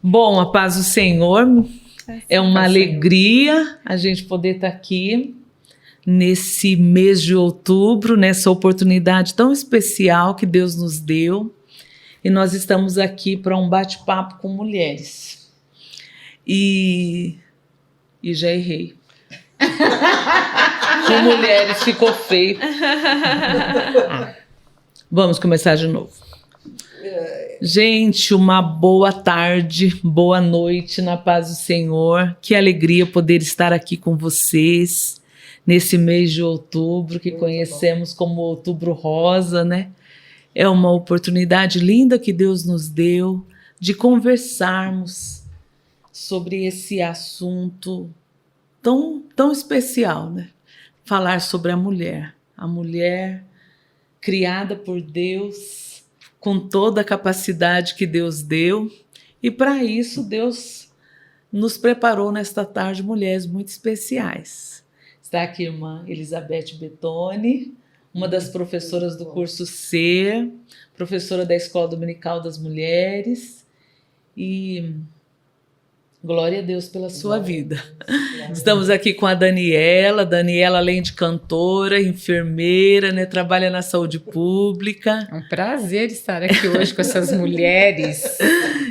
Bom, a paz do Senhor, é uma alegria a gente poder estar aqui nesse mês de outubro, nessa oportunidade tão especial que Deus nos deu. E nós estamos aqui para um bate-papo com mulheres. E já errei. Com mulheres ficou feio. Vamos começar de novo. Gente, uma boa tarde, boa noite na paz do Senhor. Que alegria poder estar aqui com vocês nesse mês de outubro, que conhecemos como Outubro Rosa, né? É uma oportunidade linda que Deus nos deu de conversarmos sobre esse assunto tão especial, né? Falar sobre a mulher criada por Deus, com toda a capacidade que Deus deu, e para isso Deus nos preparou nesta tarde mulheres muito especiais. Está aqui a irmã Elizabeth Betoni, uma das professoras do curso C, professora da Escola Dominical das Mulheres, e glória a Deus pela sua vida. Estamos aqui com a Daniela, além de cantora, enfermeira, né, trabalha na saúde pública. É um prazer estar aqui hoje com essas mulheres.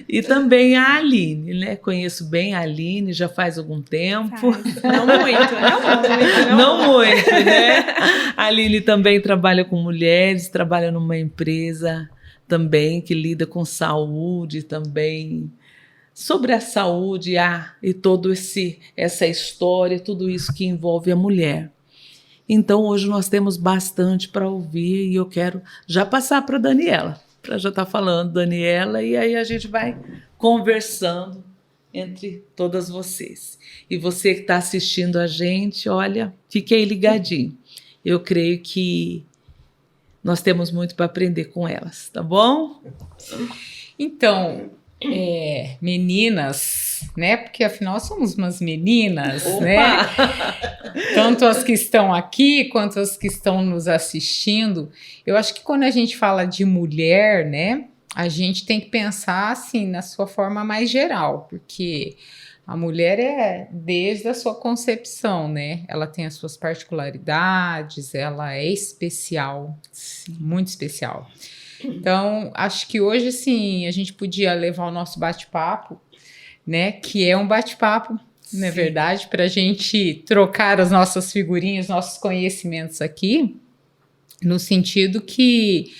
E também a Aline, né? Conheço bem a Aline, já faz algum tempo. Não muito. Não muito, né? A Aline também trabalha com mulheres, trabalha numa empresa também que lida com saúde também. Sobre a saúde e toda essa história, tudo isso que envolve a mulher. Então, hoje nós temos bastante para ouvir e eu quero já passar para a Daniela, para já estar falando, Daniela, e aí a gente vai conversando entre todas vocês. E você que está assistindo a gente, olha, fique aí ligadinho. Eu creio que nós temos muito para aprender com elas, tá bom? Então, meninas, né? Porque afinal somos umas meninas, Opa! Né? Tanto as que estão aqui quanto as que estão nos assistindo. Eu acho que quando a gente fala de mulher, né? A gente tem que pensar assim na sua forma mais geral, porque a mulher é desde a sua concepção, né? Ela tem as suas particularidades, ela é especial, muito especial. Então, acho que hoje, sim, a gente podia levar o nosso bate-papo, né? Que é um bate-papo, não é verdade? Para a gente trocar as nossas figurinhas, nossos conhecimentos aqui, no sentido que,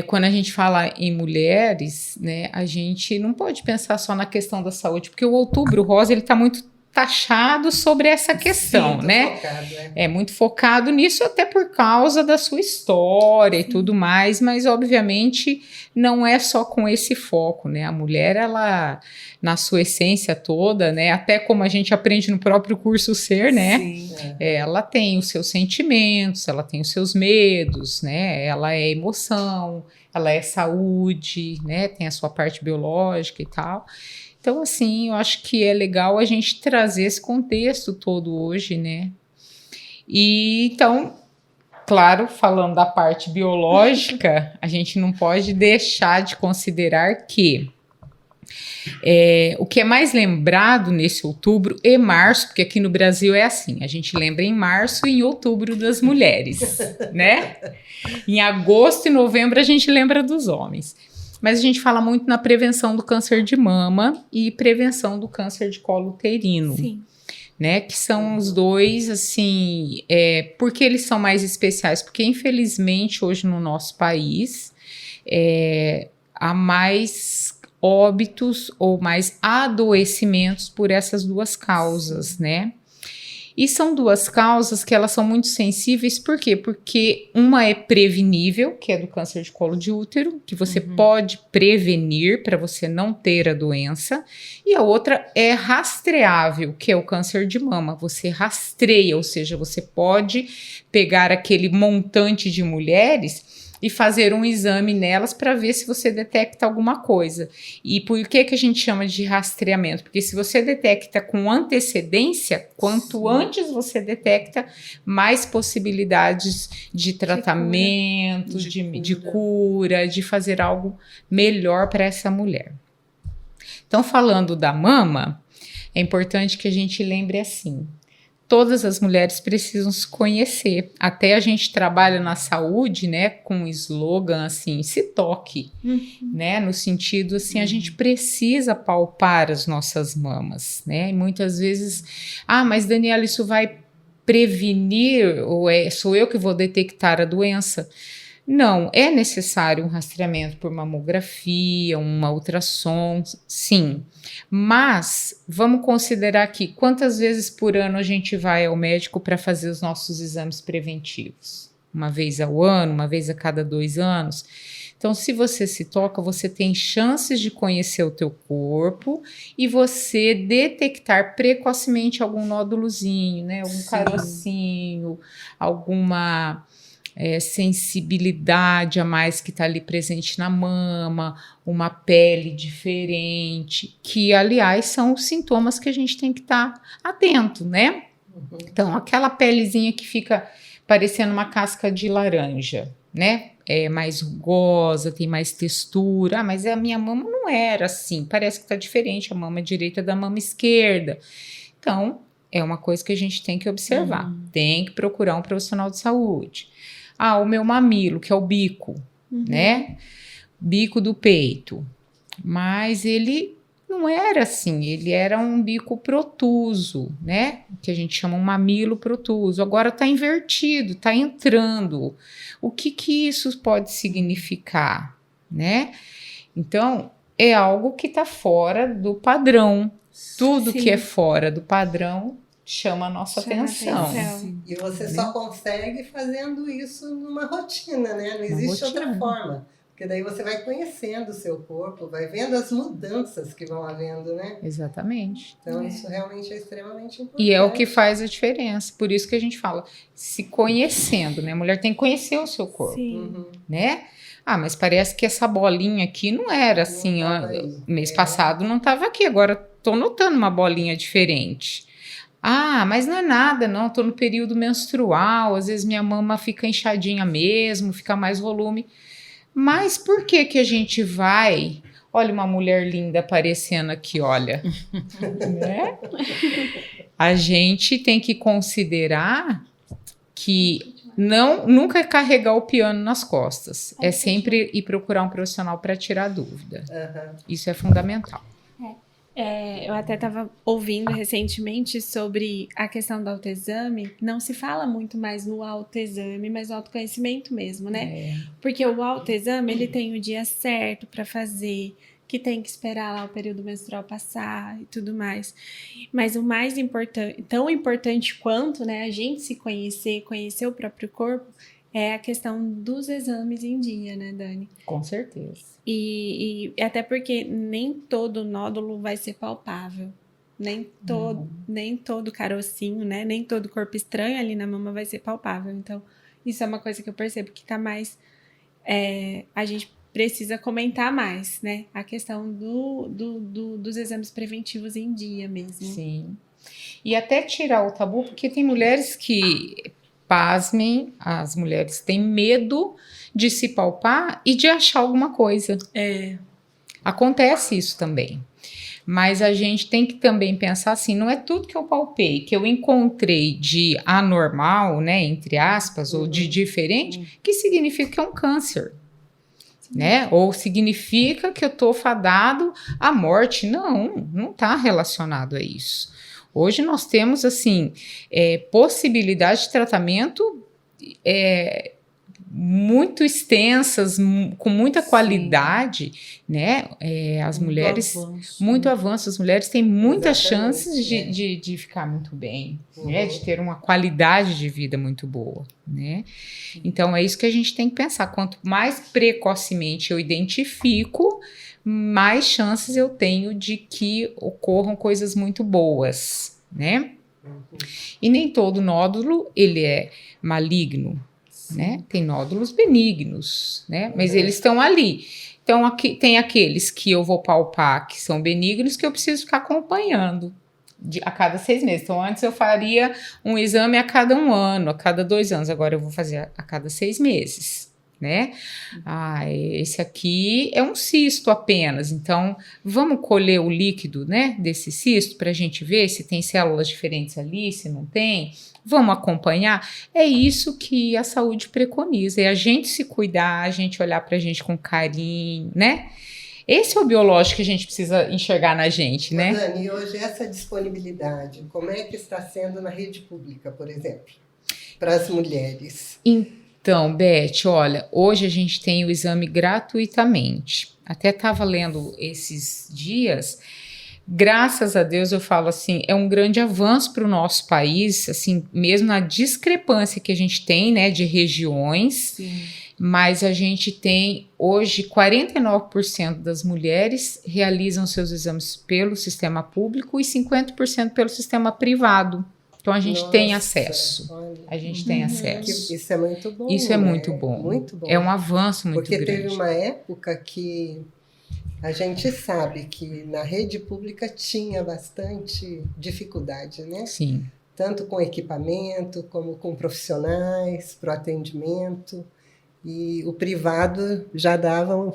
quando a gente fala em mulheres, né? A gente não pode pensar só na questão da saúde, porque o Outubro Rosa, ele está muito taxado sobre essa questão, né? Focado, É muito focado nisso até por causa da sua história e tudo mais, mas obviamente não é só com esse foco, né? A mulher, ela, na sua essência toda, né? Até como a gente aprende no próprio curso Ser, né? Sim. Ela tem os seus sentimentos, ela tem os seus medos, né? Ela é emoção, ela é saúde, né? Tem a sua parte biológica e tal. Então, assim, eu acho que é legal a gente trazer esse contexto todo hoje, né? E, então, claro, falando da parte biológica, a gente não pode deixar de considerar que o que é mais lembrado nesse outubro e março, porque aqui no Brasil é assim, a gente lembra em março e em outubro das mulheres, né? Em agosto e novembro a gente lembra dos homens. Mas a gente fala muito na prevenção do câncer de mama e prevenção do câncer de colo uterino. Sim. Né? Que são os dois, assim, porque eles são mais especiais? Porque, infelizmente, hoje no nosso país, há mais óbitos ou mais adoecimentos por essas duas causas, né? E são duas causas que elas são muito sensíveis, por quê? Porque uma é prevenível, que é do câncer de colo de útero, que você pode prevenir para você não ter a doença, e a outra é rastreável, que é o câncer de mama. Você rastreia, ou seja, você pode pegar aquele montante de mulheres e fazer um exame nelas para ver se você detecta alguma coisa. E por que a gente chama de rastreamento? Porque se você detecta com antecedência, quanto antes você detecta, mais possibilidades de tratamento, de cura, de fazer algo melhor para essa mulher. Então, falando da mama, é importante que a gente lembre assim, todas as mulheres precisam se conhecer. Até a gente trabalha na saúde, né, com um slogan assim, se toque, né, no sentido assim, a gente precisa palpar as nossas mamas, né, e muitas vezes, mas Daniela, isso vai prevenir, ou sou eu que vou detectar a doença? Não, é necessário um rastreamento por mamografia, uma ultrassom, sim. Mas vamos considerar aqui quantas vezes por ano a gente vai ao médico para fazer os nossos exames preventivos? Uma vez ao ano, uma vez a cada 2 anos? Então, se você se toca, você tem chances de conhecer o teu corpo e você detectar precocemente algum nódulozinho, né? Algum carocinho, alguma sensibilidade a mais que está ali presente na mama, uma pele diferente, que, aliás, são os sintomas que a gente tem que estar atento, né? Então, aquela pelezinha que fica parecendo uma casca de laranja, né? É mais rugosa, tem mais textura. Mas a minha mama não era assim, parece que está diferente a mama direita da mama esquerda. Então, é uma coisa que a gente tem que observar. Tem que procurar um profissional de saúde. O meu mamilo, que é o bico, né? Bico do peito. Mas ele não era assim, ele era um bico protuso, né? Que a gente chama um mamilo protuso. Agora está invertido, está entrando. O que isso pode significar, né? Então, é algo que está fora do padrão. Tudo que é fora do padrão chama a nossa atenção. E você só consegue fazendo isso numa rotina, né? Não existe outra forma. Porque daí você vai conhecendo o seu corpo, vai vendo as mudanças que vão havendo, né? Exatamente. Então, isso realmente é extremamente importante. E é o que faz a diferença. Por isso que a gente fala, se conhecendo, né? A mulher tem que conhecer o seu corpo, né? Mas parece que essa bolinha aqui não era assim. Mês passado não estava aqui, agora estou notando uma bolinha diferente. Mas não é nada, não. Estou no período menstrual, às vezes minha mama fica inchadinha mesmo, fica mais volume. Mas por que a gente vai... Olha uma mulher linda aparecendo aqui, olha. Né? A gente tem que considerar que nunca é carregar o piano nas costas. É sempre ir procurar um profissional para tirar dúvida. Isso é fundamental. Eu até estava ouvindo recentemente sobre a questão do autoexame. Não se fala muito mais no autoexame, mas no autoconhecimento mesmo, né? Porque o autoexame, ele tem o dia certo para fazer, que tem que esperar lá o período menstrual passar e tudo mais. Mas o mais importante, tão importante quanto, né, a gente se conhecer o próprio corpo, é a questão dos exames em dia, né, Dani? Com certeza. E até porque nem todo nódulo vai ser palpável. Nem todo carocinho, né? Nem todo corpo estranho ali na mama vai ser palpável. Então, isso é uma coisa que eu percebo que tá mais... a gente precisa comentar mais, né? A questão dos exames preventivos em dia mesmo. Sim. E até tirar o tabu, porque tem mulheres que... Pasmem, as mulheres têm medo de se palpar e de achar alguma coisa. Acontece isso também. Mas a gente tem que também pensar assim, não é tudo que eu palpei, que eu encontrei de anormal, né, entre aspas, ou de diferente, que significa que é um câncer. Né? Ou significa que eu estou fadado à morte. Não está relacionado a isso. Hoje nós temos, assim, possibilidades de tratamento muito extensas, com muita qualidade, né? As mulheres... Muito avanço. As mulheres têm muitas chances de ficar muito bem, né? De ter uma qualidade de vida muito boa, né? Então, é isso que a gente tem que pensar. Quanto mais precocemente eu identifico, mais chances eu tenho de que ocorram coisas muito boas, né? E nem todo nódulo, ele é maligno, né? Tem nódulos benignos, né? Mas eles estão ali. Então, aqui tem aqueles que eu vou palpar que são benignos que eu preciso ficar acompanhando a cada 6 meses. Então, antes eu faria um exame a cada 1 ano, a cada 2 anos. Agora eu vou fazer a cada 6 meses. né? Esse aqui é um cisto apenas, então vamos colher o líquido, né, desse cisto para a gente ver se tem células diferentes ali, se não tem, vamos acompanhar. É isso que a saúde preconiza, é a gente se cuidar, a gente olhar para a gente com carinho, né? Esse é o biológico que a gente precisa enxergar na gente, né? Dani, hoje essa disponibilidade, como é que está sendo na rede pública, por exemplo, para as mulheres? Então, Beth, olha, hoje a gente tem o exame gratuitamente. Até estava lendo esses dias, graças a Deus eu falo assim, é um grande avanço para o nosso país, assim, mesmo na discrepância que a gente tem, né, de regiões. Sim. Mas a gente tem hoje 49% das mulheres realizam seus exames pelo sistema público e 50% pelo sistema privado. Então a gente tem acesso. Olha. A gente tem acesso. Isso é muito bom. Isso é né? muito bom. Muito bom. É um avanço muito Porque grande. teve uma época que a gente sabe que na rede pública tinha bastante dificuldade, né? Sim. Tanto com equipamento, como com profissionais para o atendimento. E o privado já dava,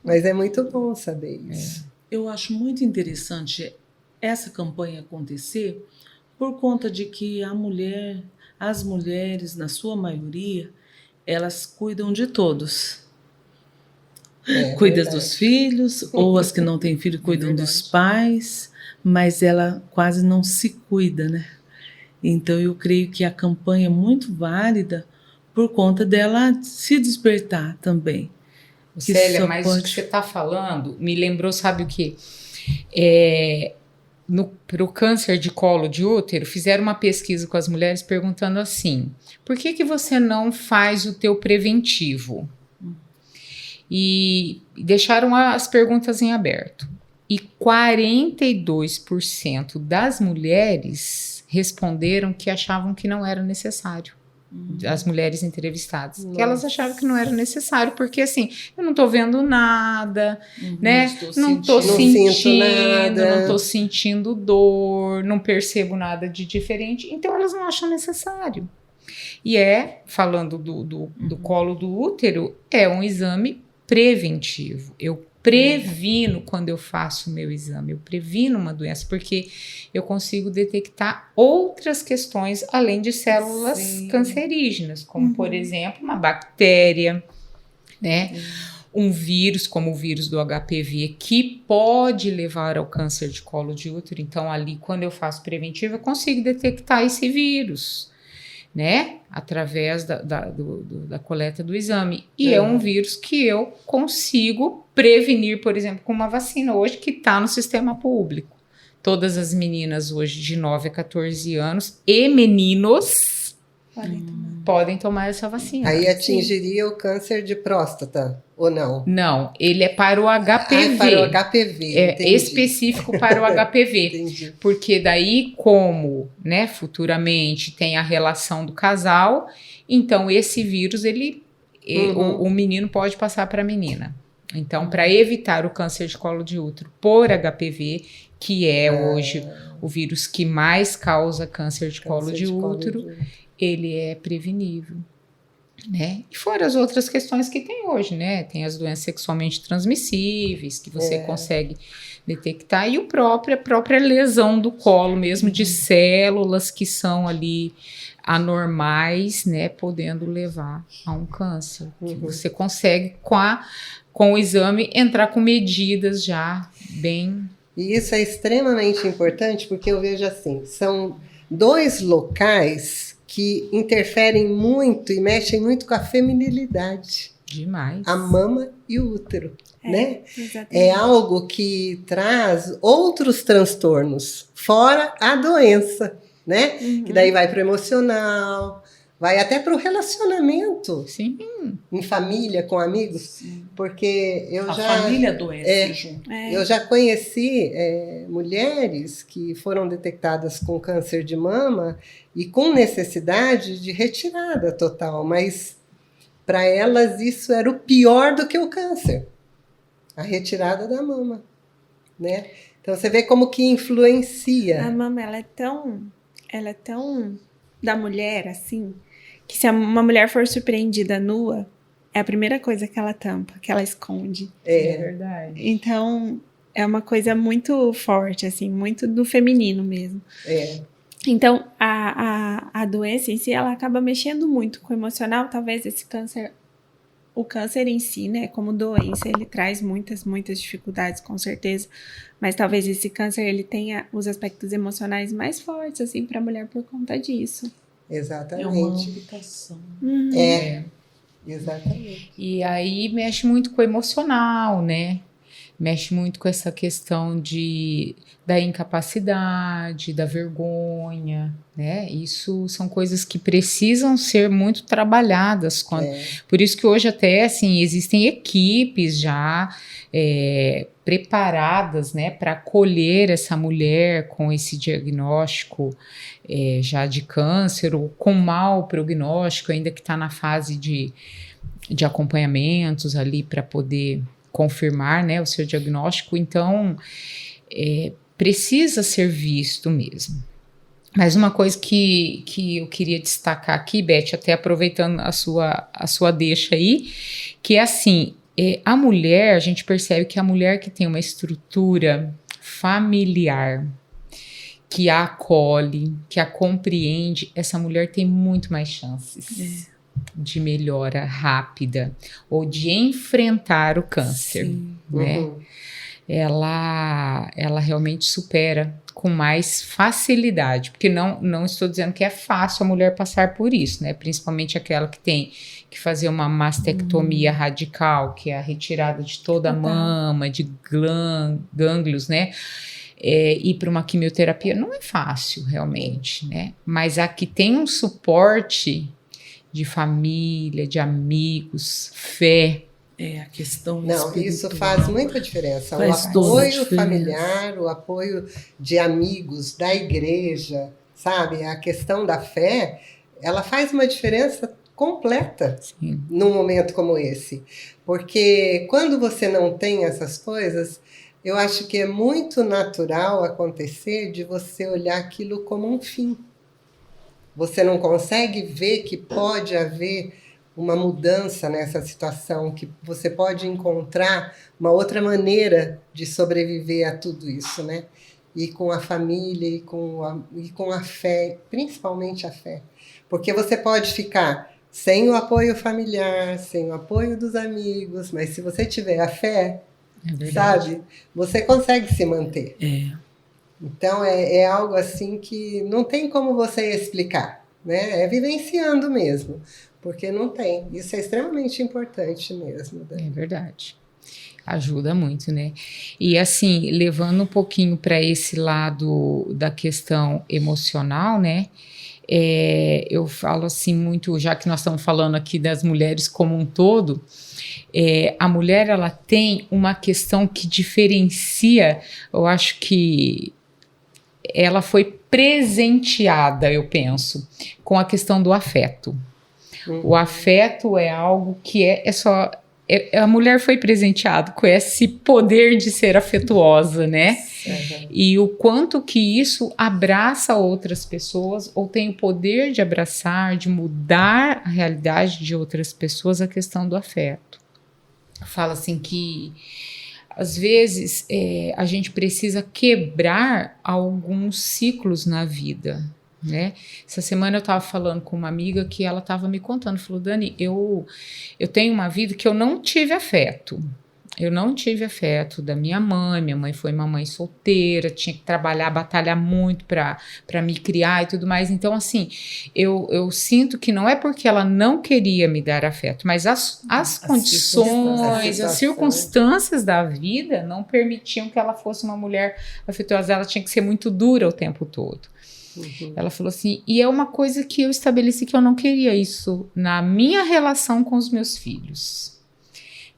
mas é muito bom saber isso. Eu acho muito interessante essa campanha acontecer por conta de que as mulheres, na sua maioria, elas cuidam de todos. Cuidam dos filhos, ou as que não têm filho cuidam dos pais, mas ela quase não se cuida, né? Então eu creio que a campanha é muito válida por conta dela se despertar também. Célia, mas o que você está falando me lembrou, sabe o quê? Para o câncer de colo de útero, fizeram uma pesquisa com as mulheres perguntando assim, por que você não faz o teu preventivo? E deixaram as perguntas em aberto. E 42% das mulheres responderam que achavam que não era necessário. As mulheres entrevistadas. Nossa. Que elas achavam que não era necessário, porque assim, eu não tô vendo nada, né? Não tô sentindo dor, não percebo nada de diferente, então elas não acham necessário. E falando do colo do útero, é um exame preventivo. Eu previno quando eu faço o meu exame, eu previno uma doença, porque eu consigo detectar outras questões além de células cancerígenas, como, por exemplo, uma bactéria, né? Um vírus, como o vírus do HPV, que pode levar ao câncer de colo de útero. Então, ali, quando eu faço preventivo, eu consigo detectar esse vírus, né? Através da coleta do exame. E é um vírus que eu consigo prevenir, por exemplo, com uma vacina hoje que está no sistema público. Todas as meninas hoje de 9 a 14 anos e meninos podem tomar essa vacina. Aí atingiria o câncer de próstata, ou não? Não, ele é para o HPV. Para o HPV, é específico para o HPV. Entendi. Porque daí, como, né, futuramente tem a relação do casal, então esse vírus, o menino pode passar para a menina. Então, para evitar o câncer de colo de útero por HPV, que é hoje o vírus que mais causa câncer de colo de útero, ele é prevenível, né? E fora as outras questões que tem hoje, né? Tem as doenças sexualmente transmissíveis, que você consegue detectar, e a própria lesão do colo mesmo, de células que são ali anormais, né? Podendo levar a um câncer. Que você consegue, com o exame, entrar com medidas já bem... E isso é extremamente importante, porque eu vejo assim, são 2 locais que interferem muito e mexem muito com a feminilidade. Demais. A mama e o útero, né? Exatamente. É algo que traz outros transtornos, fora a doença, né? Que daí vai para o emocional, vai até para o relacionamento. Sim. Em família, com amigos. Porque a família adoece junto. Eu já conheci mulheres que foram detectadas com câncer de mama e com necessidade de retirada total, mas para elas isso era o pior do que o câncer, a retirada da mama, né? Então você vê como que influencia. A mama, ela é tão da mulher, assim, que se uma mulher for surpreendida nua, é a primeira coisa que ela tampa, que ela esconde. É verdade. Então, é uma coisa muito forte, assim, muito do feminino mesmo. Então, a doença em si, ela acaba mexendo muito com o emocional. Talvez esse câncer, o câncer em si, né, como doença, ele traz muitas dificuldades, com certeza. Mas talvez esse câncer, ele tenha os aspectos emocionais mais fortes, assim, para a mulher por conta disso. Exatamente. É uma habitação. Exatamente. E aí mexe muito com o emocional, né? Mexe muito com essa questão da incapacidade, da vergonha, né? Isso são coisas que precisam ser muito trabalhadas. Por isso que hoje até, assim, existem equipes já preparadas, né, para acolher essa mulher com esse diagnóstico já de câncer ou com mau prognóstico, ainda que está na fase de acompanhamentos ali para poder confirmar, né, o seu diagnóstico. Então, precisa ser visto mesmo. Mas uma coisa que eu queria destacar aqui, Beth, até aproveitando a sua deixa aí, que é assim, a mulher, a gente percebe que a mulher que tem uma estrutura familiar, que a acolhe, que a compreende, essa mulher tem muito mais chances de melhora rápida ou de enfrentar o câncer, né? Ela realmente supera com mais facilidade, porque não estou dizendo que é fácil a mulher passar por isso, né? Principalmente aquela que tem que fazer uma mastectomia radical, que é a retirada de toda a mama, de gânglios, né? Ir para uma quimioterapia não é fácil, realmente, né? Mas a que tem um suporte de família, de amigos, fé. A questão Não, isso faz muita diferença. Faz O toda a apoio diferença. familiar, o apoio de amigos, da igreja, sabe? A questão da fé, ela faz uma diferença completa num momento como esse. Porque quando você não tem essas coisas, eu acho que é muito natural acontecer de você olhar aquilo como um fim. Você não consegue ver que pode haver uma mudança nessa situação, que você pode encontrar uma outra maneira de sobreviver a tudo isso, né? E com a família, e com a fé, principalmente a fé. Porque você pode ficar sem o apoio familiar, sem o apoio dos amigos, mas se você tiver a fé, sabe? Você consegue se manter. Então, é algo assim que não tem como você explicar, né? É vivenciando mesmo, porque não tem. Isso é extremamente importante mesmo. Né? É verdade. Ajuda muito, né? E assim, levando um pouquinho para esse lado da questão emocional, né? Eu falo assim muito, já que nós estamos falando aqui das mulheres como um todo, a mulher, ela tem uma questão que diferencia, eu acho que ela foi presenteada, eu penso, com a questão do afeto. O afeto é algo que a mulher foi presenteada com esse poder de ser afetuosa, né? E o quanto que isso abraça outras pessoas, ou tem o poder de abraçar, de mudar a realidade de outras pessoas, a questão do afeto. Fala assim que às vezes a gente precisa quebrar alguns ciclos na vida, né? Essa semana eu estava falando com uma amiga que ela estava me contando, falou, Dani, eu tenho uma vida que eu não tive afeto. Eu não tive afeto da minha mãe foi uma mãe solteira, tinha que trabalhar, batalhar muito para me criar e tudo mais. Então, assim, eu sinto que não é porque ela não queria me dar afeto, mas as condições, as circunstâncias da vida não permitiam que ela fosse uma mulher afetuosa. Ela tinha que ser muito dura o tempo todo. Ela falou assim, e é uma coisa que eu estabeleci que eu não queria isso na minha relação com os meus filhos,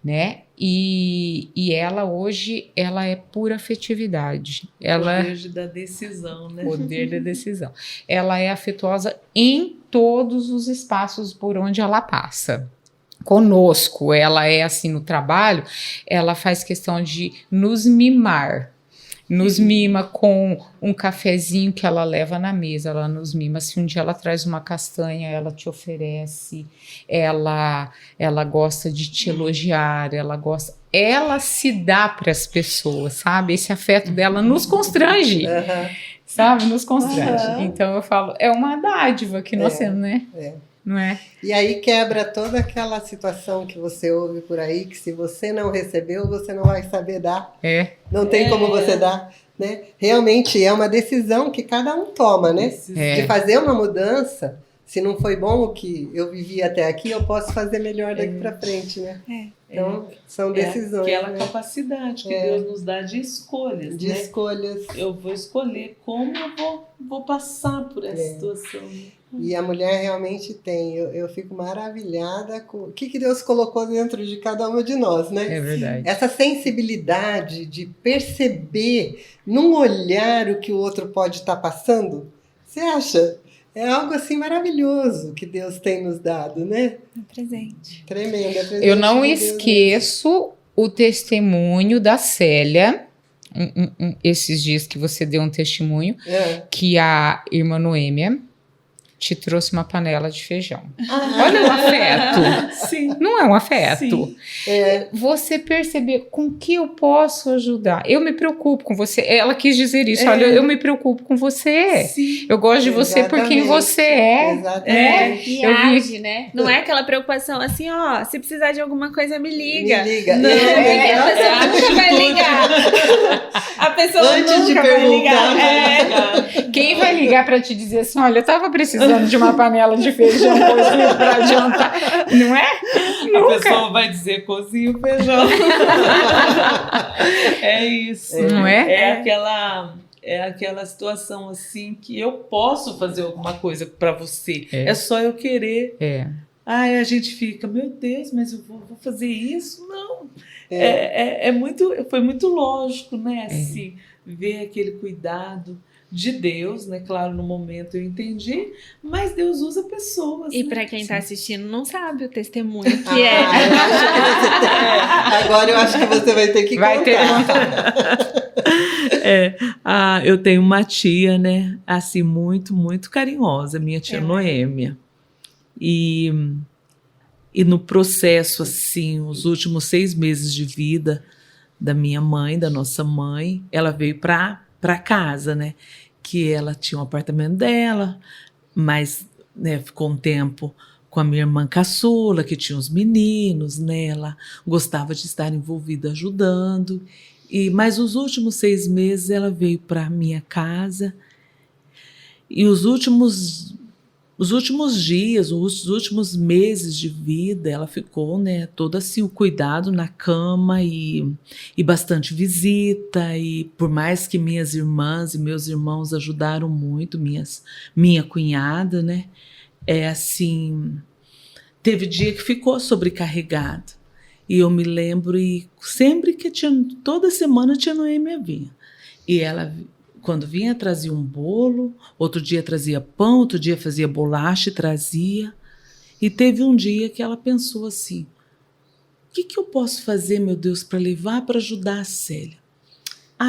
né? E ela hoje, ela é pura afetividade. Poder da decisão, né? Poder da decisão. Ela é afetuosa em todos os espaços por onde ela passa. Conosco, ela é assim no trabalho, ela faz questão de nos mimar. nos mima com um cafezinho que ela leva na mesa, ela nos mima. Se um dia ela traz uma castanha, ela te oferece, ela gosta de te elogiar, ela se dá para as pessoas, sabe? Esse afeto dela nos constrange, sabe? Nos constrange. Então eu falo, é uma dádiva que nós temos, né? Não é? E aí quebra toda aquela situação que você ouve por aí, que se você não recebeu, você não vai saber dar. Não tem como você dar, né? Realmente é uma decisão que cada um toma, né? De fazer uma mudança. Se não foi bom o que eu vivi até aqui, eu posso fazer melhor daqui para frente, né? Então, são decisões. Aquela né? capacidade que Deus nos dá de escolhas, de escolhas. Eu vou escolher como eu vou passar por essa situação. E a mulher realmente tem. Eu fico maravilhada com o que Deus colocou dentro de cada uma de nós, né? É verdade. Essa sensibilidade de perceber num olhar o que o outro pode estar passando. Você acha? É algo assim maravilhoso que Deus tem nos dado, né? Presente. Tremendo. Eu não esqueço o testemunho da Célia, esses dias que você deu um testemunho, que a irmã Noêmia te trouxe uma panela de feijão. Olha o afeto. Sim. Não é um afeto. Sim. Você perceber com que eu posso ajudar. Eu me preocupo com você. Ela quis dizer isso. Olha, eu me preocupo com você. Sim. Eu gosto de você por quem você é. Exatamente. E age, né? Não é aquela preocupação assim, ó, se precisar de alguma coisa, me liga. Me liga. Não, a pessoa nunca vai ligar. A pessoa Antes de nunca vai perguntar, ligar. Quem vai ligar pra te dizer assim, olha, eu tava precisando de uma panela de feijão cozido pra adiantar, não é? A pessoa vai dizer cozinha o feijão. É isso. Não é? É aquela situação assim que eu posso fazer alguma coisa pra você. É só eu querer. Ai, a gente fica, meu Deus, mas eu vou fazer isso? Não. Foi muito lógico, né? Assim, ver aquele cuidado de Deus, né? Claro, no momento eu entendi, mas Deus usa pessoas. E né? para quem está assistindo não sabe o testemunho que é. Agora eu acho que você vai ter que contar. Vai ter que contar. Eu tenho uma tia, né? Assim, muito, muito carinhosa, minha tia Noêmia. E no processo, assim, os últimos 6 meses de vida da minha mãe, da nossa mãe, ela veio para casa, né? Que ela tinha um apartamento dela, mas né, ficou um tempo com a minha irmã caçula, que tinha os meninos, né? Ela gostava de estar envolvida ajudando. Mas os últimos 6 meses ela veio para minha casa e os últimos dias, os últimos meses de vida, ela ficou, né, toda assim, o cuidado na cama e bastante visita, e por mais que minhas irmãs e meus irmãos ajudaram muito, minha cunhada, né, assim, teve dia que ficou sobrecarregado, e eu me lembro, e sempre que toda semana tinha Noêmia vinha, e ela quando vinha, trazia um bolo, outro dia trazia pão, outro dia fazia bolacha e trazia. E teve um dia que ela pensou assim, o que eu posso fazer, meu Deus, para levar para ajudar a Célia?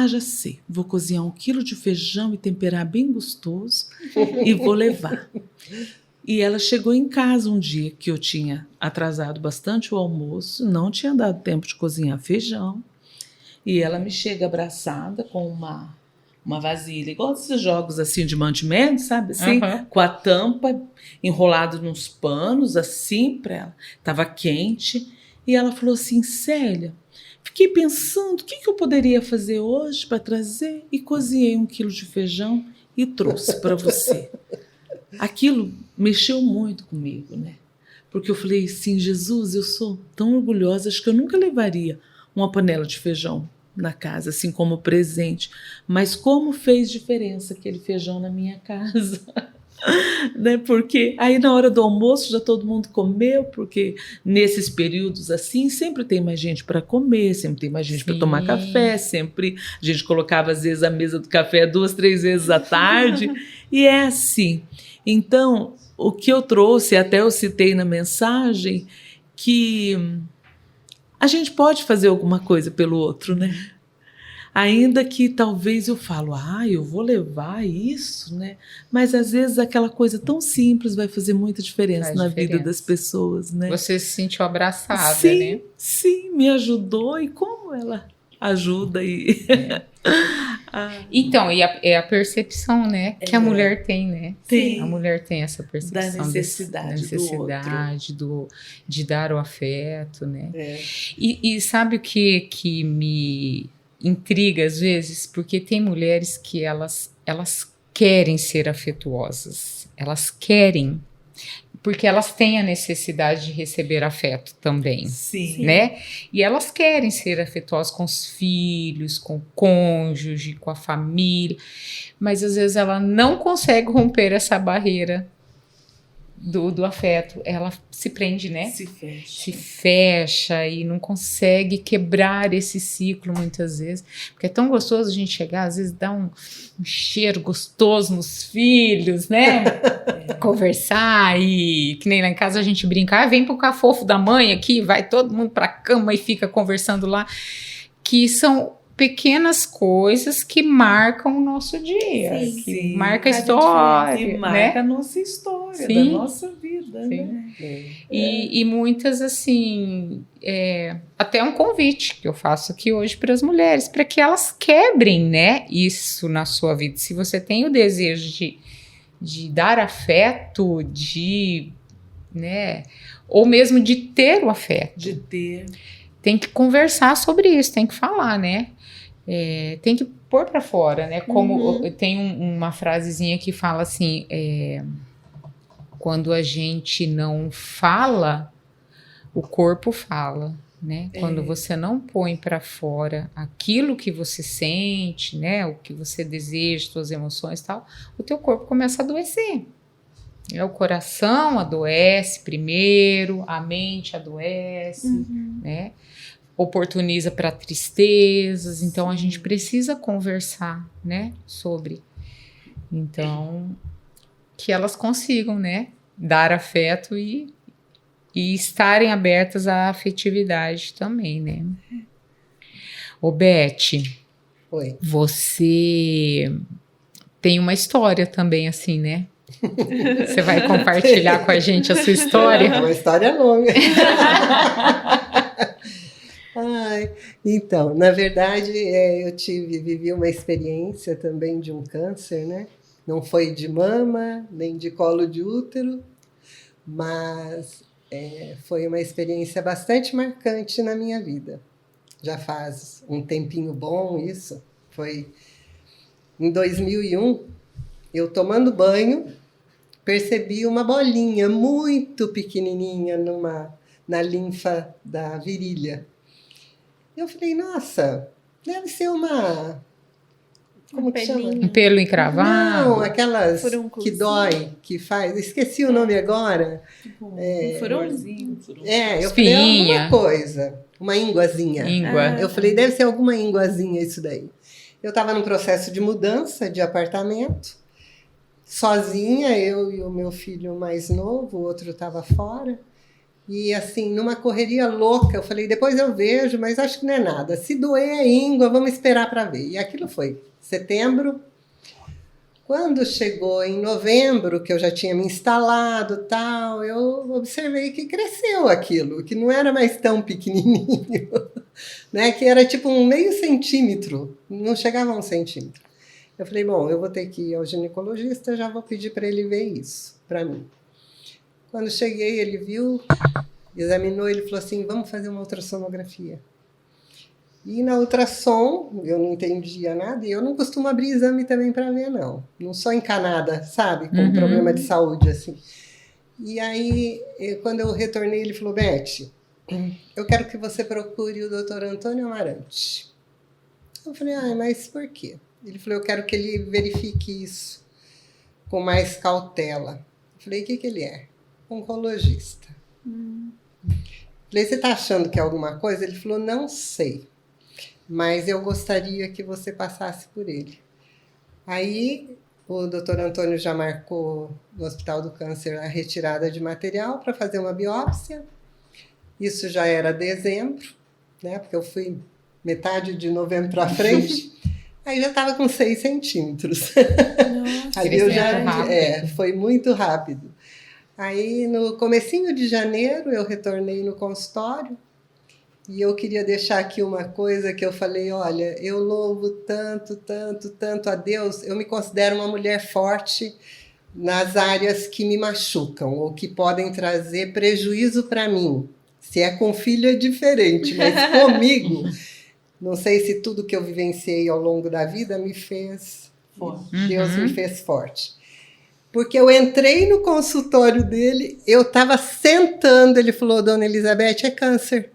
Já sei, vou cozinhar 1 quilo de feijão e temperar bem gostoso e vou levar. E ela chegou em casa um dia que eu tinha atrasado bastante o almoço, não tinha dado tempo de cozinhar feijão, e ela me chega abraçada com uma vasilha, igual esses jogos assim de mantimento, sabe? Assim, com a tampa enrolado nos panos, assim, para ela. Tava quente. E ela falou assim, Célia, fiquei pensando o que eu poderia fazer hoje para trazer, e cozinhei 1 quilo de feijão e trouxe para você. Aquilo mexeu muito comigo, né? Porque eu falei assim, Jesus, eu sou tão orgulhosa, acho que eu nunca levaria uma panela de feijão na casa, assim como presente, mas como fez diferença aquele feijão na minha casa, né? Porque aí na hora do almoço já todo mundo comeu, porque nesses períodos assim sempre tem mais gente para comer, sempre tem mais gente para tomar café, sempre a gente colocava às vezes a mesa do café 2, 3 vezes à tarde, e é assim. Então o que eu trouxe, até eu citei na mensagem, que a gente pode fazer alguma coisa pelo outro, né? Ainda que talvez eu falo, eu vou levar isso, né? Mas às vezes aquela coisa tão simples vai fazer muita diferença Faz na diferença. vida das pessoas, né? Você se sentiu abraçada, sim, né? sim, me ajudou e como ela ajuda e Então, é a percepção, né, que a mulher tem, né? Tem. A mulher tem essa percepção Da necessidade do outro. de dar o afeto, né? É. E sabe o que me intriga às vezes? Porque tem mulheres que elas querem ser afetuosas, elas querem, porque elas têm a necessidade de receber afeto também. sim. Né? E elas querem ser afetuosas com os filhos, com o cônjuge, com a família, mas às vezes ela não consegue romper essa barreira do afeto. Ela se prende, né? Se fecha. Se fecha e não consegue quebrar esse ciclo muitas vezes, porque é tão gostoso a gente chegar, às vezes dá um cheiro gostoso nos filhos, né? Conversar e que nem lá em casa a gente brinca, vem pro cafofo da mãe aqui, vai todo mundo pra cama e fica conversando lá, que são pequenas coisas que marcam o nosso dia, Sim, que sim. marca a Faz a história, E né? marca a nossa história, da Sim. nossa vida, Sim. né? E muitas, assim, até um convite que eu faço aqui hoje para as mulheres, para que elas quebrem, né, isso na sua vida. Se você tem o desejo de dar afeto, né, ou mesmo de ter o afeto, De ter. tem que conversar sobre isso, tem que falar, né? Tem que pôr para fora, né? Como tem uma frasezinha que fala assim, quando a gente não fala, o corpo fala, né? Quando você não põe para fora aquilo que você sente, né? O que você deseja, suas emoções e tal, o teu corpo começa a adoecer. O coração adoece primeiro, a mente adoece, né? Oportuniza para tristezas, então a gente precisa conversar, né, sobre. Então, que elas consigam, né, dar afeto e estarem abertas à afetividade também, né. Ô, Beth, Oi. você tem uma história também assim, né? Você vai compartilhar com a gente a sua história? É uma história longa. Ai, então, na verdade, eu vivi uma experiência também de um câncer, né? Não foi de mama, nem de colo de útero, mas foi uma experiência bastante marcante na minha vida. Já faz um tempinho bom isso. Foi em 2001, eu tomando banho, percebi uma bolinha muito pequenininha na linfa da virilha. Eu falei, nossa, deve ser uma... Como que chama? Um pelo encravado? Não, aquelas Furúnculos. que dói, que faz... Esqueci o nome agora. Tipo, Um furorzinho. Eu falei, Espinha. alguma coisa. Uma ínguazinha. Íngua. Eu falei, deve ser alguma ínguazinha isso daí. Eu estava num processo de mudança de apartamento, sozinha, eu e o meu filho mais novo, o outro estava fora. E assim, numa correria louca, eu falei, depois eu vejo, mas acho que não é nada. Se doer a íngua, vamos esperar para ver. E aquilo foi setembro. Quando chegou em novembro, que eu já tinha me instalado tal, eu observei que cresceu aquilo, que não era mais tão pequenininho, né? Que era tipo um meio centímetro, não chegava a 1 centímetro. Eu falei, bom, eu vou ter que ir ao ginecologista, já vou pedir para ele ver isso para mim. Quando cheguei, ele viu, examinou, ele falou assim, vamos fazer uma ultrassonografia. E na ultrassom, eu não entendia nada, e eu não costumo abrir exame também para ver, não. Não sou encanada, sabe, com problema de saúde, assim. E aí, quando eu retornei, ele falou, Beth, eu quero que você procure o Dr. Antônio Amarante. Eu falei, mas por quê? Ele falou, eu quero que ele verifique isso com mais cautela. Eu falei, o que ele é? Oncologista. Falei, você está achando que é alguma coisa? Ele falou, não sei, mas eu gostaria que você passasse por ele. Aí o doutor Antônio já marcou no Hospital do Câncer a retirada de material para fazer uma biópsia. Isso já era dezembro, né? Porque eu fui metade de novembro para frente, aí já estava com 6 centímetros. Nossa, Aí eu já, rápido. foi muito rápido. Aí no comecinho de janeiro eu retornei no consultório e eu queria deixar aqui uma coisa que eu falei, olha, eu louvo tanto, tanto, tanto a Deus, eu me considero uma mulher forte nas áreas que me machucam ou que podem trazer prejuízo para mim. Se é com filho é diferente, mas comigo, não sei se tudo que eu vivenciei ao longo da vida me fez forte. Deus me fez forte. Porque eu entrei no consultório dele, eu estava sentando, ele falou, dona Elizabeth, é câncer.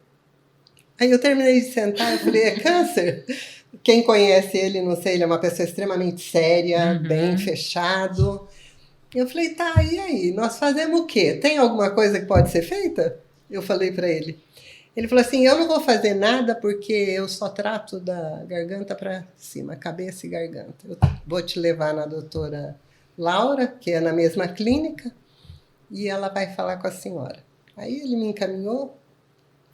Aí eu terminei de sentar, eu falei, é câncer? Quem conhece ele, não sei, ele é uma pessoa extremamente séria, bem fechado. Eu falei, tá, e aí? Nós fazemos o quê? Tem alguma coisa que pode ser feita? Eu falei para ele. Ele falou assim, eu não vou fazer nada porque eu só trato da garganta para cima, cabeça e garganta. Eu vou te levar na doutora Laura, que é na mesma clínica, e ela vai falar com a senhora. Aí ele me encaminhou,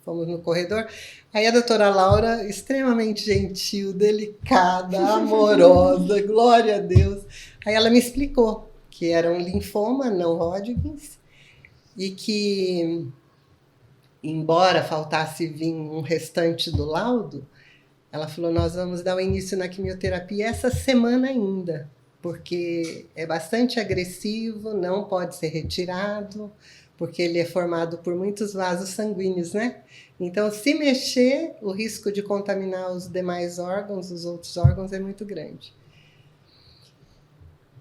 fomos no corredor. Aí a doutora Laura, extremamente gentil, delicada, amorosa, glória a Deus. Aí ela me explicou que era um linfoma não Hodgkins e que, embora faltasse vir um restante do laudo, ela falou, nós vamos dar o início na quimioterapia essa semana ainda, porque é bastante agressivo, não pode ser retirado, porque ele é formado por muitos vasos sanguíneos, né? Então, se mexer, o risco de contaminar os demais órgãos, os outros órgãos, é muito grande.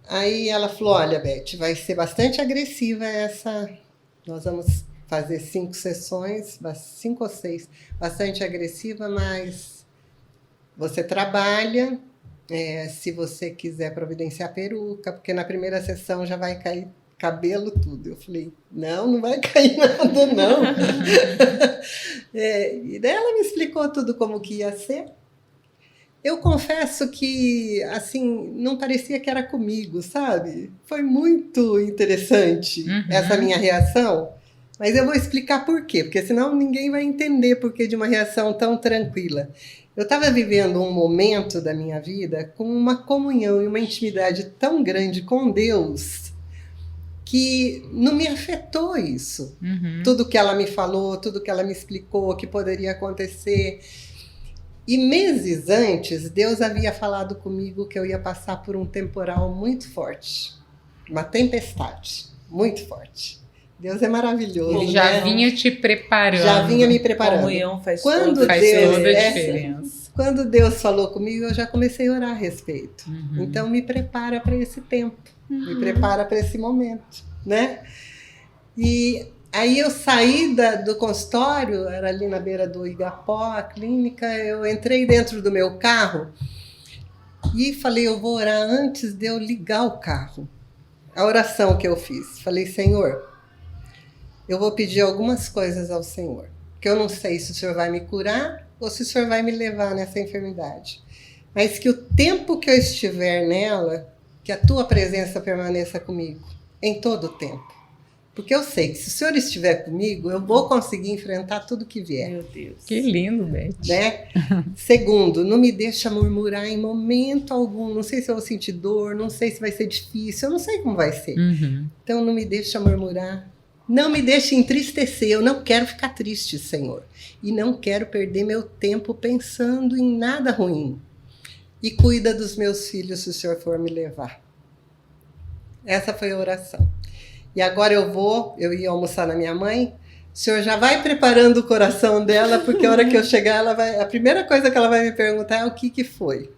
Aí ela falou, olha, Beth, vai ser bastante agressiva essa... Nós vamos fazer 5 sessões, 5 ou 6, bastante agressiva, mas você trabalha, se você quiser providenciar peruca, porque na primeira sessão já vai cair cabelo, tudo. Eu falei, não vai cair nada, não. E daí ela me explicou tudo como que ia ser. Eu confesso que, assim, não parecia que era comigo, sabe? Foi muito interessante essa minha reação, mas eu vou explicar por quê, porque senão ninguém vai entender por que de uma reação tão tranquila. Eu estava vivendo um momento da minha vida com uma comunhão e uma intimidade tão grande com Deus que não me afetou isso. Tudo que ela me falou, tudo que ela me explicou, que poderia acontecer. E meses antes, Deus havia falado comigo que eu ia passar por um temporal muito forte. Uma tempestade muito forte. Deus é maravilhoso. Ele já vinha te preparando. Já vinha me preparando. Comunhão faz toda a diferença. Quando Deus falou comigo, eu já comecei a orar a respeito. Então, me prepara para esse tempo. Me prepara para esse momento, né? E aí eu saí do consultório, era ali na beira do Igapó, a clínica, eu entrei dentro do meu carro e falei, eu vou orar antes de eu ligar o carro. A oração que eu fiz, falei, Senhor, eu vou pedir algumas coisas ao Senhor, que eu não sei se o Senhor vai me curar ou se o Senhor vai me levar nessa enfermidade, mas que o tempo que eu estiver nela, que a tua presença permaneça comigo, em todo o tempo. Porque eu sei que se o Senhor estiver comigo, eu vou conseguir enfrentar tudo que vier. Meu Deus. Que lindo, Beth. Né? Segundo, não me deixa murmurar em momento algum. Não sei se eu vou sentir dor, não sei se vai ser difícil, eu não sei como vai ser. Então não me deixa murmurar. Não me deixe entristecer. Eu não quero ficar triste, Senhor. E não quero perder meu tempo pensando em nada ruim. E cuida dos meus filhos se o Senhor for me levar. Essa foi a oração. E agora eu ia almoçar na minha mãe, o Senhor já vai preparando o coração dela, porque a hora que eu chegar, a primeira coisa que ela vai me perguntar é o que foi.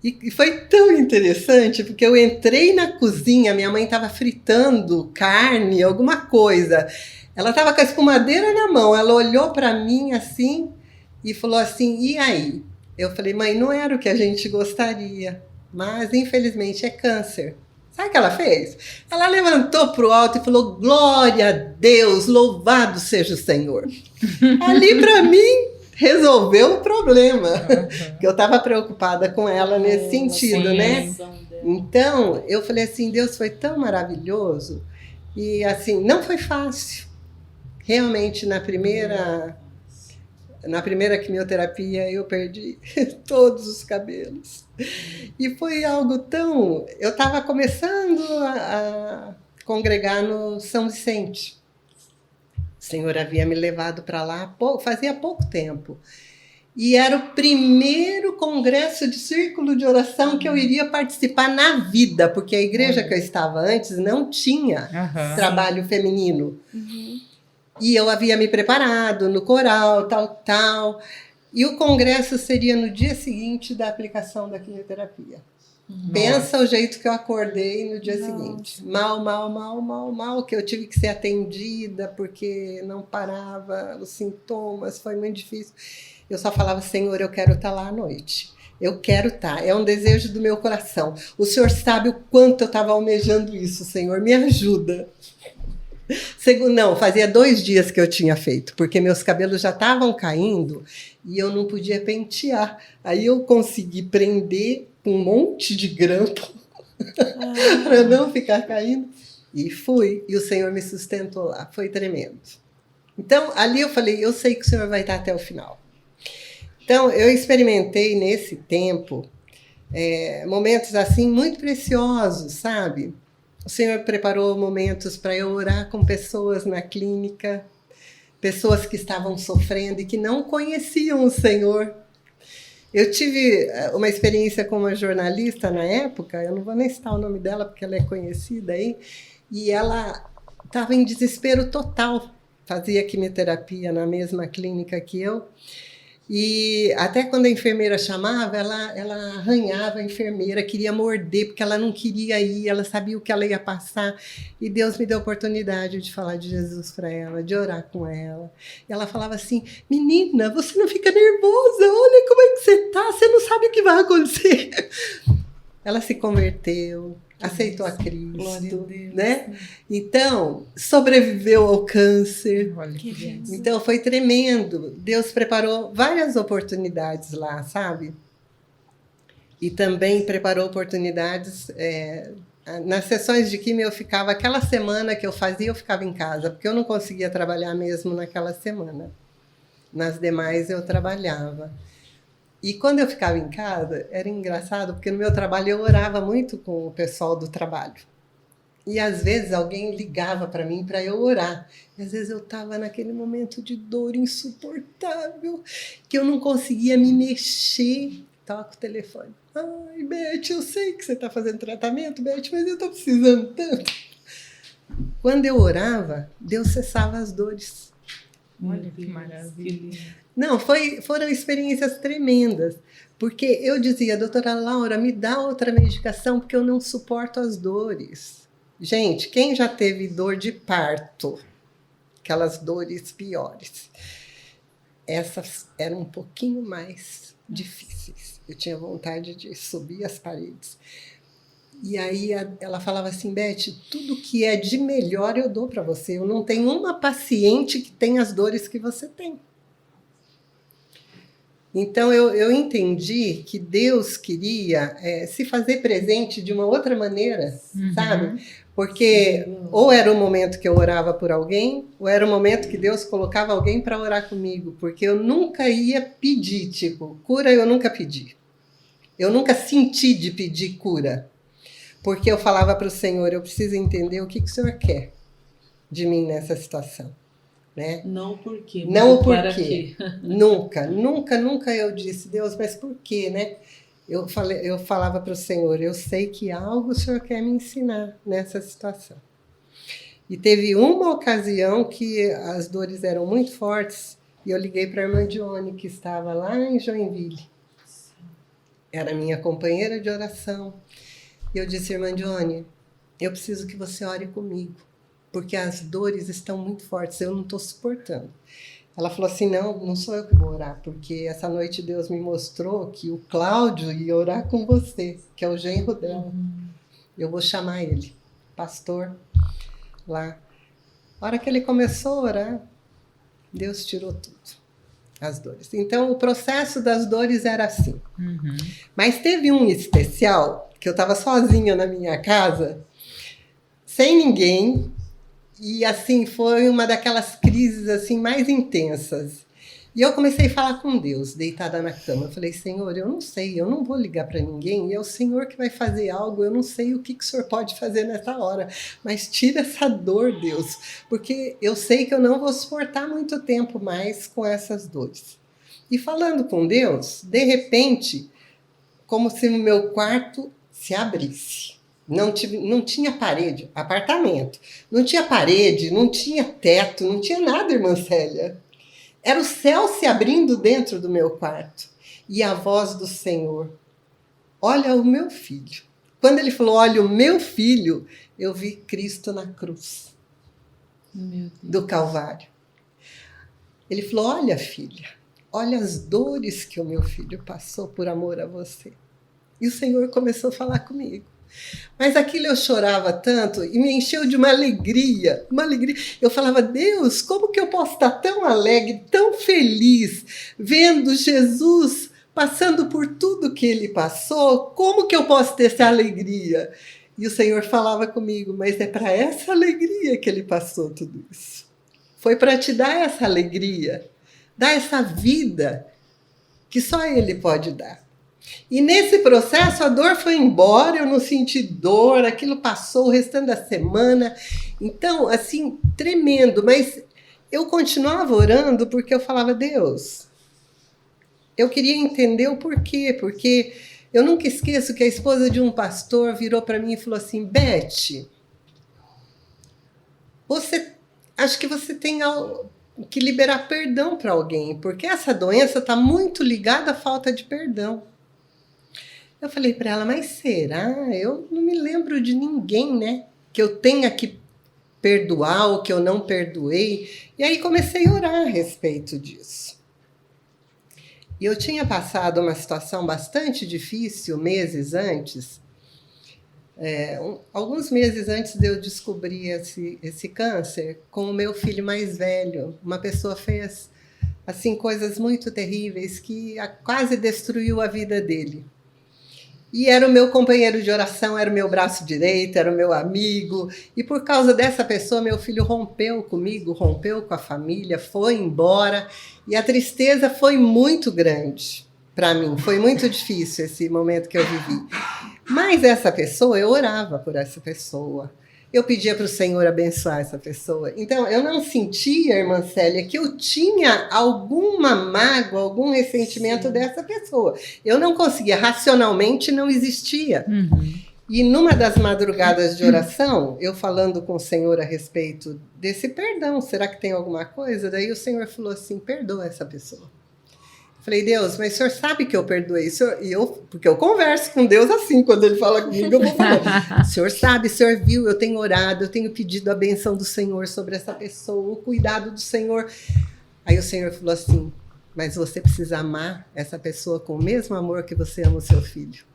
E foi tão interessante, porque eu entrei na cozinha, minha mãe estava fritando carne, alguma coisa. Ela estava com a escumadeira na mão, ela olhou para mim assim e falou assim, e aí? Eu falei, mãe, não era o que a gente gostaria, mas infelizmente é câncer. Sabe o que ela fez? Ela levantou para o alto e falou, glória a Deus, louvado seja o Senhor. Ali para mim resolveu o problema, porque eu estava preocupada com ela nesse sentido, né? Então, eu falei assim, Deus foi tão maravilhoso e assim, não foi fácil. Realmente, na primeira na primeira quimioterapia eu perdi todos os cabelos. E foi algo tão... Eu estava começando a congregar no São Vicente. O Senhor havia me levado para lá fazia pouco tempo. E era o primeiro congresso de círculo de oração que eu iria participar na vida, porque a igreja que eu estava antes não tinha trabalho feminino. E eu havia me preparado no coral, tal. E o congresso seria no dia seguinte da aplicação da quimioterapia. Pensa o jeito que eu acordei no dia seguinte. Mal, que eu tive que ser atendida porque não parava os sintomas, foi muito difícil. Eu só falava, Senhor, eu quero estar lá à noite. Eu quero estar, é um desejo do meu coração. O Senhor sabe o quanto eu estava almejando isso, Senhor, me ajuda. Não, fazia 2 dias que eu tinha feito, porque meus cabelos já estavam caindo e eu não podia pentear. Aí eu consegui prender um monte de grampo para não ficar caindo. E fui, e o Senhor me sustentou lá, foi tremendo. Então, ali eu falei, eu sei que o Senhor vai estar até o final. Então, eu experimentei nesse tempo momentos assim muito preciosos, sabe? O Senhor preparou momentos para eu orar com pessoas na clínica, pessoas que estavam sofrendo e que não conheciam o Senhor. Eu tive uma experiência com uma jornalista na época, eu não vou nem citar o nome dela porque ela é conhecida aí, e ela estava em desespero total, fazia quimioterapia na mesma clínica que eu, e até quando a enfermeira chamava, ela arranhava a enfermeira, queria morder, porque ela não queria ir, ela sabia o que ela ia passar. E Deus me deu a oportunidade de falar de Jesus para ela, de orar com ela. E ela falava assim, menina, você não fica nervosa, olha como é que você está, você não sabe o que vai acontecer. Ela se converteu, aceitou a Cristo, né? Então, sobreviveu ao câncer. Então, foi tremendo. Deus preparou várias oportunidades lá, sabe? E também preparou oportunidades... nas sessões de quimio, eu ficava... Aquela semana que eu fazia, eu ficava em casa, porque eu não conseguia trabalhar mesmo naquela semana. Nas demais, eu trabalhava. E quando eu ficava em casa, era engraçado, porque no meu trabalho eu orava muito com o pessoal do trabalho. E às vezes alguém ligava para mim para eu orar. E às vezes eu estava naquele momento de dor insuportável, que eu não conseguia me mexer. Toca o telefone. Ai, Beth, eu sei que você está fazendo tratamento, Beth, mas eu estou precisando tanto. Quando eu orava, Deus cessava as dores. Olha que maravilha. Não, foram experiências tremendas, porque eu dizia, doutora Laura, me dá outra medicação, porque eu não suporto as dores. Gente, quem já teve dor de parto, aquelas dores piores, essas eram um pouquinho mais difíceis. Eu tinha vontade de subir as paredes. E aí ela falava assim, Beth, tudo que é de melhor eu dou para você. Eu não tenho uma paciente que tem as dores que você tem. Então, eu entendi que Deus queria se fazer presente de uma outra maneira, sabe? Porque ou era o momento que eu orava por alguém, ou era o momento que Deus colocava alguém para orar comigo, porque eu nunca ia pedir, tipo, cura eu nunca pedi. Eu nunca senti de pedir cura, porque eu falava para o Senhor, eu preciso entender o que o Senhor quer de mim nessa situação. Né? Não por quê. Não por quê. Nunca eu disse, Deus, mas por quê, né? Eu falava para o Senhor, eu sei que algo o Senhor quer me ensinar nessa situação. E teve uma ocasião que as dores eram muito fortes e eu liguei para a irmã Dione, que estava lá em Joinville. Era minha companheira de oração. E eu disse, irmã Dione, eu preciso que você ore comigo, porque as dores estão muito fortes, eu não estou suportando. Ela falou assim, não sou eu que vou orar, porque essa noite Deus me mostrou que o Cláudio ia orar com você, que é o genro dela. Eu vou chamar ele, pastor, lá. A hora que ele começou a orar, Deus tirou tudo, as dores. Então, o processo das dores era assim. Mas teve um especial, que eu estava sozinha na minha casa, sem ninguém, e assim, foi uma daquelas crises assim, mais intensas. E eu comecei a falar com Deus, deitada na cama. Eu falei, Senhor, eu não sei, eu não vou ligar para ninguém, e é o Senhor que vai fazer algo, eu não sei o que o Senhor pode fazer nessa hora, mas tira essa dor, Deus, porque eu sei que eu não vou suportar muito tempo mais com essas dores. E falando com Deus, de repente, como se o meu quarto se abrisse. Não tinha parede, apartamento, não tinha parede, não tinha teto, não tinha nada, irmã Célia. Era o céu se abrindo dentro do meu quarto. E a voz do Senhor, olha o meu filho. Quando ele falou, olha o meu filho, eu vi Cristo na cruz do Calvário. Ele falou, olha filha, olha as dores que o meu filho passou por amor a você. E o Senhor começou a falar comigo. Mas aquilo eu chorava tanto e me encheu de uma alegria. Eu falava, Deus, como que eu posso estar tão alegre, tão feliz, vendo Jesus passando por tudo que ele passou? Como que eu posso ter essa alegria? E o Senhor falava comigo, mas é para essa alegria que ele passou tudo isso. Foi para te dar essa alegria, dar essa vida que só ele pode dar. E nesse processo a dor foi embora, eu não senti dor, aquilo passou o restante da semana. Então, assim, tremendo. Mas eu continuava orando porque eu falava, Deus, eu queria entender o porquê. Porque eu nunca esqueço que a esposa de um pastor virou para mim e falou assim, Beth, acho que você tem que liberar perdão para alguém, porque essa doença está muito ligada à falta de perdão. Eu falei para ela, mas será? Eu não me lembro de ninguém, né? Que eu tenha que perdoar ou que eu não perdoei. E aí comecei a orar a respeito disso. E eu tinha passado uma situação bastante difícil meses antes. Alguns meses antes de eu descobrir esse câncer, com o meu filho mais velho. Uma pessoa fez assim, coisas muito terríveis que quase destruiu a vida dele. E era o meu companheiro de oração, era o meu braço direito, era o meu amigo. E por causa dessa pessoa, meu filho rompeu comigo, rompeu com a família, foi embora. E a tristeza foi muito grande para mim. Foi muito difícil esse momento que eu vivi. Mas essa pessoa, eu orava por essa pessoa. Eu pedia para o Senhor abençoar essa pessoa. Então, eu não sentia, irmã Célia, que eu tinha alguma mágoa, algum ressentimento dessa pessoa. Eu não conseguia, racionalmente não existia. E numa das madrugadas de oração, eu falando com o Senhor a respeito desse perdão, será que tem alguma coisa? Daí o Senhor falou assim, perdoa essa pessoa. Falei, Deus, mas o senhor sabe que eu perdoei? Porque eu converso com Deus assim, quando ele fala comigo, eu vou falar. O senhor sabe, o senhor viu, eu tenho orado, eu tenho pedido a benção do Senhor sobre essa pessoa, o cuidado do Senhor. Aí o Senhor falou assim, mas você precisa amar essa pessoa com o mesmo amor que você ama o seu filho.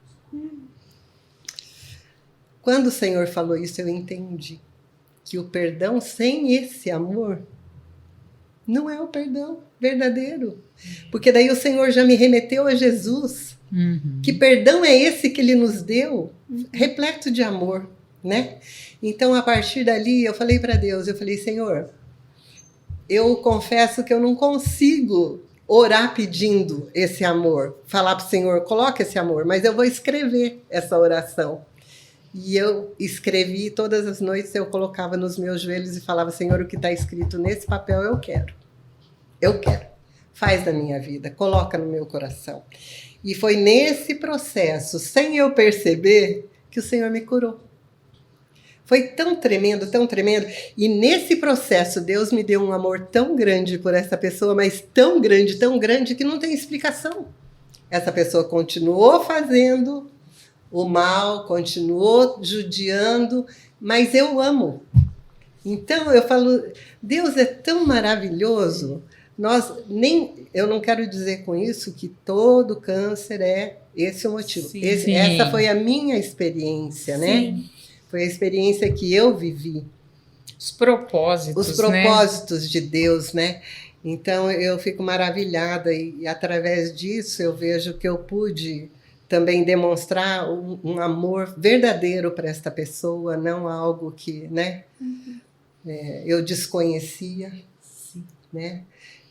Quando o Senhor falou isso, eu entendi que o perdão sem esse amor não é o perdão verdadeiro. Porque daí o Senhor já me remeteu a Jesus. Que perdão é esse que ele nos deu? Repleto de amor, né? Então, a partir dali, eu falei para Deus, eu falei, Senhor, eu confesso que eu não consigo orar pedindo esse amor. Falar para o Senhor, coloca esse amor, mas eu vou escrever essa oração. E eu escrevi, todas as noites eu colocava nos meus joelhos e falava, Senhor, o que está escrito nesse papel eu quero. Eu quero. Faz na minha vida, coloca no meu coração. E foi nesse processo, sem eu perceber, que o Senhor me curou. Foi tão tremendo, tão tremendo. E nesse processo, Deus me deu um amor tão grande por essa pessoa, mas tão grande, que não tem explicação. Essa pessoa continuou fazendo o mal, continuou judiando, mas eu amo. Então, eu falo, Deus é tão maravilhoso. Eu não quero dizer com isso que todo câncer é esse o motivo. Essa foi a minha experiência, né? Foi a experiência que eu vivi. Os propósitos de Deus, né? Então, eu fico maravilhada e através disso eu vejo que eu pude também demonstrar um amor verdadeiro para esta pessoa, não algo que, né, eu desconhecia, né?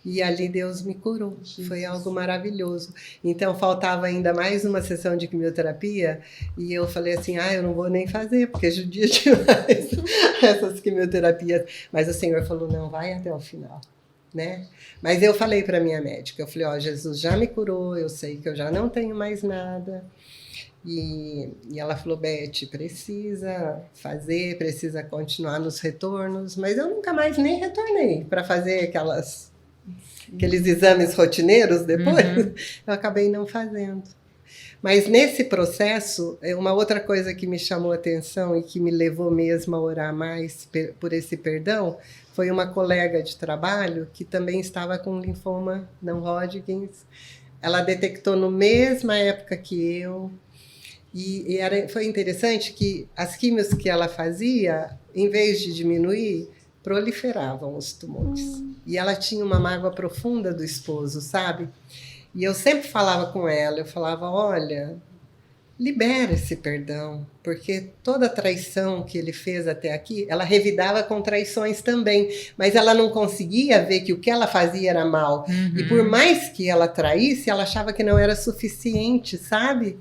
E ali Deus me curou. Jesus. Foi algo maravilhoso. Então faltava ainda mais uma sessão de quimioterapia e eu falei assim, eu não vou nem fazer, porque judia demais essas quimioterapias. Mas o Senhor falou, não, vai até o final, né? Mas eu falei para minha médica, eu falei, Jesus já me curou, eu sei que eu já não tenho mais nada. E ela falou, Beth, precisa fazer, precisa continuar nos retornos. Mas eu nunca mais nem retornei para fazer aqueles exames rotineiros depois. Eu acabei não fazendo. Mas nesse processo, uma outra coisa que me chamou a atenção e que me levou mesmo a orar mais por esse perdão, foi uma colega de trabalho que também estava com linfoma não Hodgkins. Ela detectou na mesma época que eu. E foi interessante que as químios que ela fazia, em vez de diminuir, proliferavam os tumores. E ela tinha uma mágoa profunda do esposo, sabe? E eu sempre falava com ela, eu falava, olha, libera esse perdão, porque toda traição que ele fez até aqui, ela revidava com traições também, mas ela não conseguia ver que o que ela fazia era mal. E por mais que ela traísse, ela achava que não era suficiente, sabe?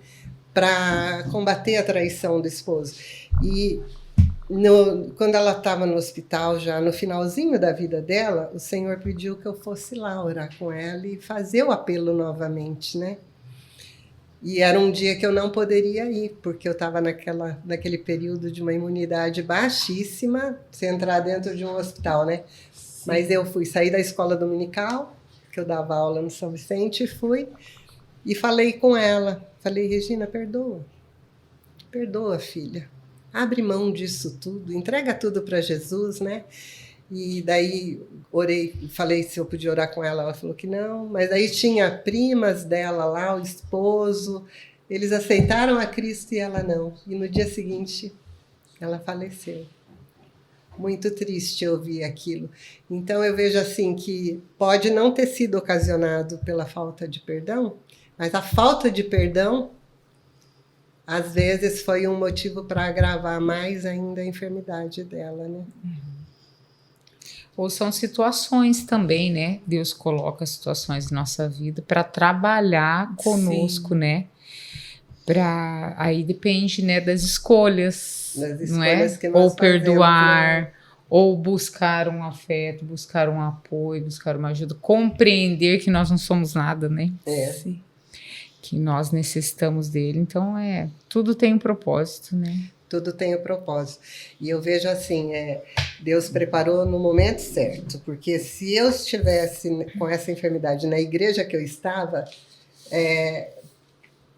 Para combater a traição do esposo. E quando ela estava no hospital, já no finalzinho da vida dela, o Senhor pediu que eu fosse lá orar com ela e fazer o apelo novamente, né? E era um dia que eu não poderia ir, porque eu estava naquele período de uma imunidade baixíssima, se entrar dentro de um hospital, né? Sim. Mas eu saí da escola dominical, que eu dava aula no São Vicente, e fui e falei com ela. Falei, Regina, perdoa. Perdoa, filha. Abre mão disso tudo, entrega tudo para Jesus, né? E daí orei, falei se eu podia orar com ela, ela falou que não. Mas aí tinha primas dela lá, o esposo, eles aceitaram a Cristo e ela não. E no dia seguinte, ela faleceu. Muito triste ouvir aquilo. Então eu vejo assim que pode não ter sido ocasionado pela falta de perdão, mas a falta de perdão, às vezes, foi um motivo para agravar mais ainda a enfermidade dela, né? Ou são situações também, né? Deus coloca situações na nossa vida para trabalhar conosco, sim, né? Aí depende, né, das escolhas, não é? Que nós ou perdoar, fazemos, né? Ou buscar um afeto, buscar um apoio, buscar uma ajuda, compreender que nós não somos nada, né? Sim. Que nós necessitamos dele. Então, tudo tem um propósito, né? Tudo tem um propósito. E eu vejo assim, Deus preparou no momento certo, porque se eu estivesse com essa enfermidade na igreja que eu estava,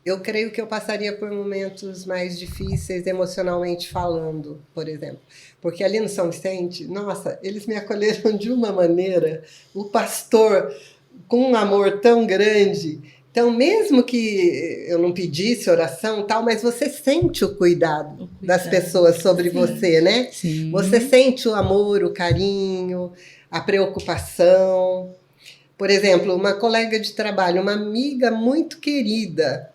eu creio que eu passaria por momentos mais difíceis emocionalmente falando, por exemplo. Porque ali no São Vicente, nossa, eles me acolheram de uma maneira, o pastor com um amor tão grande. Então, mesmo que eu não pedisse oração, tal, mas você sente o cuidado das pessoas sobre você, né? Sim. Você sente o amor, o carinho, a preocupação. Por exemplo, uma colega de trabalho, uma amiga muito querida,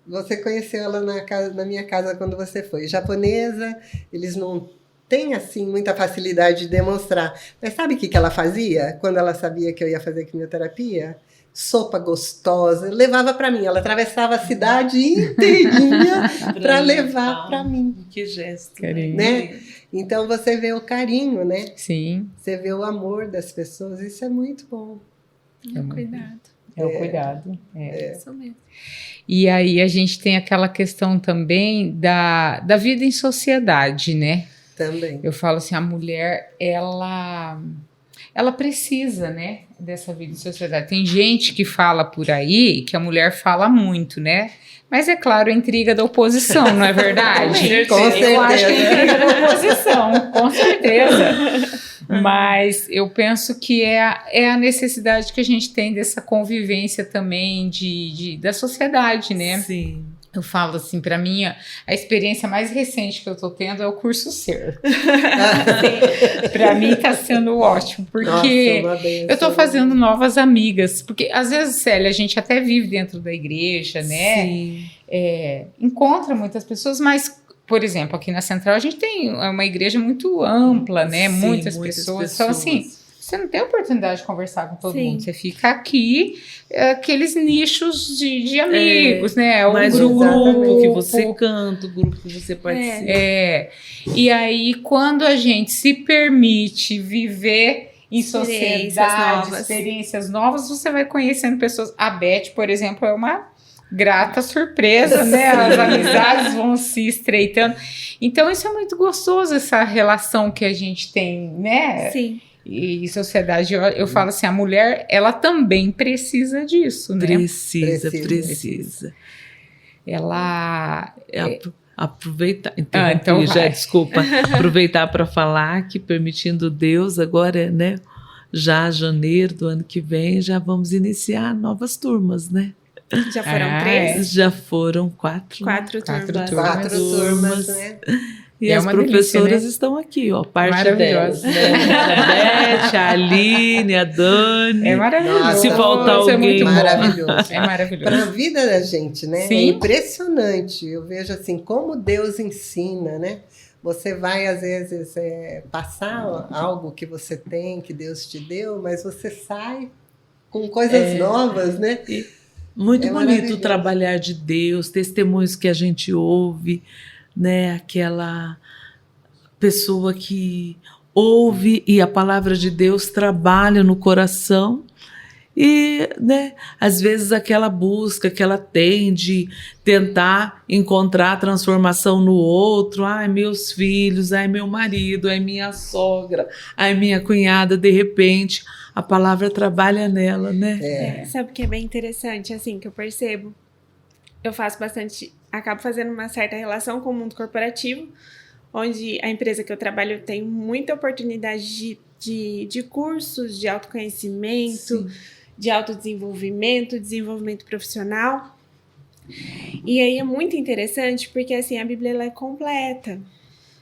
você conheceu ela na minha casa quando você foi, japonesa, eles não têm assim muita facilidade de demonstrar. Mas sabe o que ela fazia quando ela sabia que eu ia fazer quimioterapia? Sopa gostosa, levava para mim. Ela atravessava a cidade inteirinha para levar para mim. Que gesto, né? Então você vê o carinho, né? Sim. Você vê o amor das pessoas. Isso é muito bom. Cuidado. É o cuidado. Isso mesmo. E aí a gente tem aquela questão também da vida em sociedade, né? Também. Eu falo assim, a mulher, ela precisa, né, dessa vida em sociedade. Tem gente que fala por aí que a mulher fala muito, né? Mas é claro, a intriga da oposição, não é verdade? Com certeza. Eu acho que é a intriga da oposição, com certeza. Mas eu penso que é a necessidade que a gente tem dessa convivência também da sociedade, né? Sim. Eu falo assim, para mim, a experiência mais recente que eu tô tendo é o curso Ser. Para mim tá sendo ótimo, porque eu tô fazendo novas amigas, porque às vezes, Célia, a gente até vive dentro da igreja, né? Sim. Encontra muitas pessoas, mas, por exemplo, aqui na Central a gente tem uma igreja muito ampla, né? Sim, muitas pessoas. Então, assim, você não tem oportunidade de conversar com todo Sim. mundo. Você fica aqui, aqueles nichos de amigos, né? Mas Um o grupo Exatamente. que você canta, o grupo que você participa. E aí, quando a gente se permite viver em Experiências sociedade, novas. experiências novas, você vai conhecendo pessoas. A Beth, por exemplo, é uma grata surpresa, né? As amizades vão se estreitando. Então, isso é muito gostoso, essa relação que a gente tem, né? Sim. E sociedade, eu falo assim, a mulher, ela também precisa disso, né? Precisa. Ela... Aproveitar, então vai. desculpa, aproveitar para falar que, permitindo Deus, agora, né, já janeiro do ano que vem, já vamos iniciar novas turmas, né? Já foram 3? Já foram 4. 4 turmas. 4 turmas, né? E É as uma professoras delícia, né? estão aqui, ó, parte Maravilhosa. delas, né? A Beth, a Aline, a Dani. É maravilhoso. Se faltar Isso é alguém, muito bom. maravilhoso. É maravilhoso. Para a vida da gente, né? Sim. É impressionante. Eu vejo assim como Deus ensina, né? Você vai às vezes passar algo que você tem, que Deus te deu, mas você sai com coisas novas, né? Muito É bonito o maravilhoso. trabalhar de Deus, testemunhos que a gente ouve, né? Aquela pessoa que ouve e a palavra de Deus trabalha no coração. E, né, às vezes aquela busca que ela tem de tentar encontrar a transformação no outro, ai, meus filhos, ai, meu marido, ai, minha sogra, ai, minha cunhada, de repente, a palavra trabalha nela, né? Sabe o que é bem interessante, assim, que eu percebo? Eu faço bastante, acabo fazendo uma certa relação com o mundo corporativo, onde a empresa que eu trabalho tem muita oportunidade de cursos de autoconhecimento, de autodesenvolvimento, desenvolvimento profissional. E aí é muito interessante porque assim, a Bíblia ela é completa,